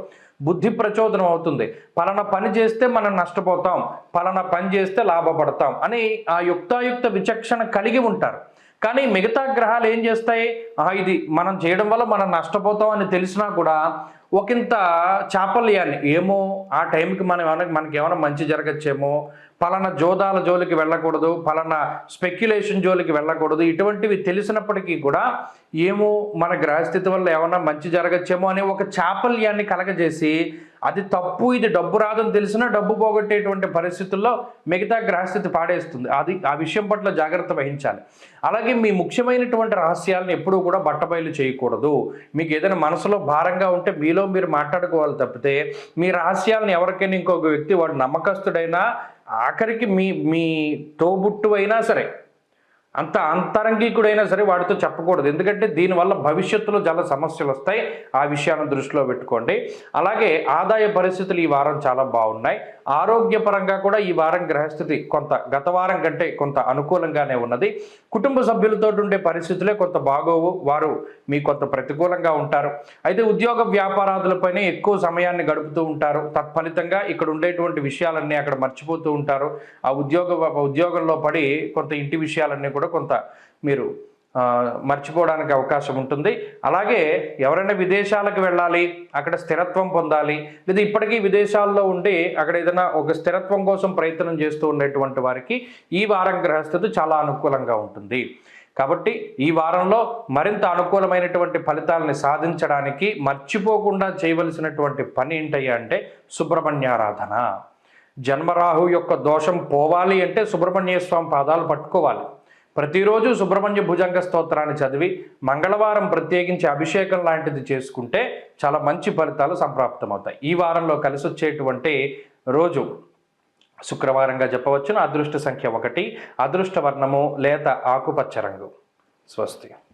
బుద్ధి ప్రచోదనం అవుతుంది. పలానా పని చేస్తే మనం నష్టపోతాం, పలానా పని చేస్తే లాభపడతాం అని ఆ యుక్తాయుక్త విచక్షణ కలిగి ఉంటారు. కానీ మిగతా గ్రహాలు ఏం చేస్తాయి, ఇది మనం చేయడం వల్ల మనం నష్టపోతాం అని తెలిసినా కూడా ఒకంత చాపల్యాన్ని, ఏమో ఆ టైంకి మనకి ఏమైనా మంచి జరగచ్చేమో, పలానా జోదాల జోలికి వెళ్ళకూడదు, పలానా స్పెక్యులేషన్ జోలికి వెళ్ళకూడదు, ఇటువంటివి తెలిసినప్పటికీ కూడా ఏమో మన గ్రహస్థితి వల్ల ఏమైనా మంచి జరగచ్చేమో అనే ఒక చాపల్యాన్ని కలగజేసి, అది తప్పు ఇది డబ్బు రాదని తెలిసినా డబ్బు పోగొట్టేటువంటి పరిస్థితుల్లో మిగతా గ్రహస్థితి పాడేస్తుంది. ఆ విషయం పట్ల జాగ్రత్త వహించాలి. అలాగే మీ ముఖ్యమైనటువంటి రహస్యాలను ఎప్పుడూ కూడా బట్టబయలు చేయకూడదు. మీకు ఏదైనా మనసులో భారంగా ఉంటే మీలో మీరు మాట్లాడుకోవాలి తప్పితే మీ రహస్యాలను ఎవరికైనా ఇంకొక వ్యక్తి వాడు నమ్మకస్తుడైనా ఆఖరికి మీ తోబుట్టు అయినా సరే, అంత అంతరంగికుడైనా సరే వాడితో చెప్పకూడదు. ఎందుకంటే దీనివల్ల భవిష్యత్తులో చాలా సమస్యలు వస్తాయి. ఆ విషయాన్ని దృష్టిలో పెట్టుకోండి. అలాగే ఆదాయ పరిస్థితులు ఈ వారం చాలా బాగున్నాయి. ఆరోగ్యపరంగా కూడా ఈ వారం గ్రహస్థితి కొంత గత వారం కంటే కొంత అనుకూలంగానే ఉన్నది. కుటుంబ సభ్యులతో ఉండే పరిస్థితులే కొంత బాగోవు, వారు మీకు కొంత ప్రతికూలంగా ఉంటారు. అయితే ఉద్యోగ వ్యాపారాదులపైనే ఎక్కువ సమయాన్ని గడుపుతూ ఉంటారు. తత్ఫలితంగా ఇక్కడ ఉండేటువంటి విషయాలన్నీ అక్కడ మర్చిపోతూ ఉంటారు. ఆ ఉద్యోగంలో పడి కొంత ఇంటి విషయాలన్నీ కూడా కొంత మీరు మర్చిపోవడానికి అవకాశం ఉంటుంది. అలాగే ఎవరైనా విదేశాలకు వెళ్ళాలి, అక్కడ స్థిరత్వం పొందాలి, లేదా ఇప్పటికీ విదేశాల్లో ఉండి అక్కడ ఏదైనా ఒక స్థిరత్వం కోసం ప్రయత్నం చేస్తూ ఉండేటువంటి వారికి ఈ వారం గ్రహస్థితి చాలా అనుకూలంగా ఉంటుంది. కాబట్టి ఈ వారంలో మరింత అనుకూలమైనటువంటి ఫలితాలని సాధించడానికి మర్చిపోకుండా చేయవలసినటువంటి పని ఏంటయ్యా అంటే సుబ్రహ్మణ్యారాధన. జన్మరాహు యొక్క దోషం పోవాలి అంటే సుబ్రహ్మణ్య స్వామి పాదాలు పట్టుకోవాలి. ప్రతిరోజు సుబ్రహ్మణ్య భుజంగ స్తోత్రాన్ని చదివి మంగళవారం ప్రత్యేకించి అభిషేకం లాంటిది చేసుకుంటే చాలా మంచి ఫలితాలు సంప్రాప్తమవుతాయి. ఈ వారంలో కలిసి వచ్చేటువంటి రోజు శుక్రవారంగా చెప్పవచ్చును. అదృష్ట సంఖ్య 1, అదృష్ట వర్ణము లేత ఆకుపచ్చ రంగు. స్వస్తి.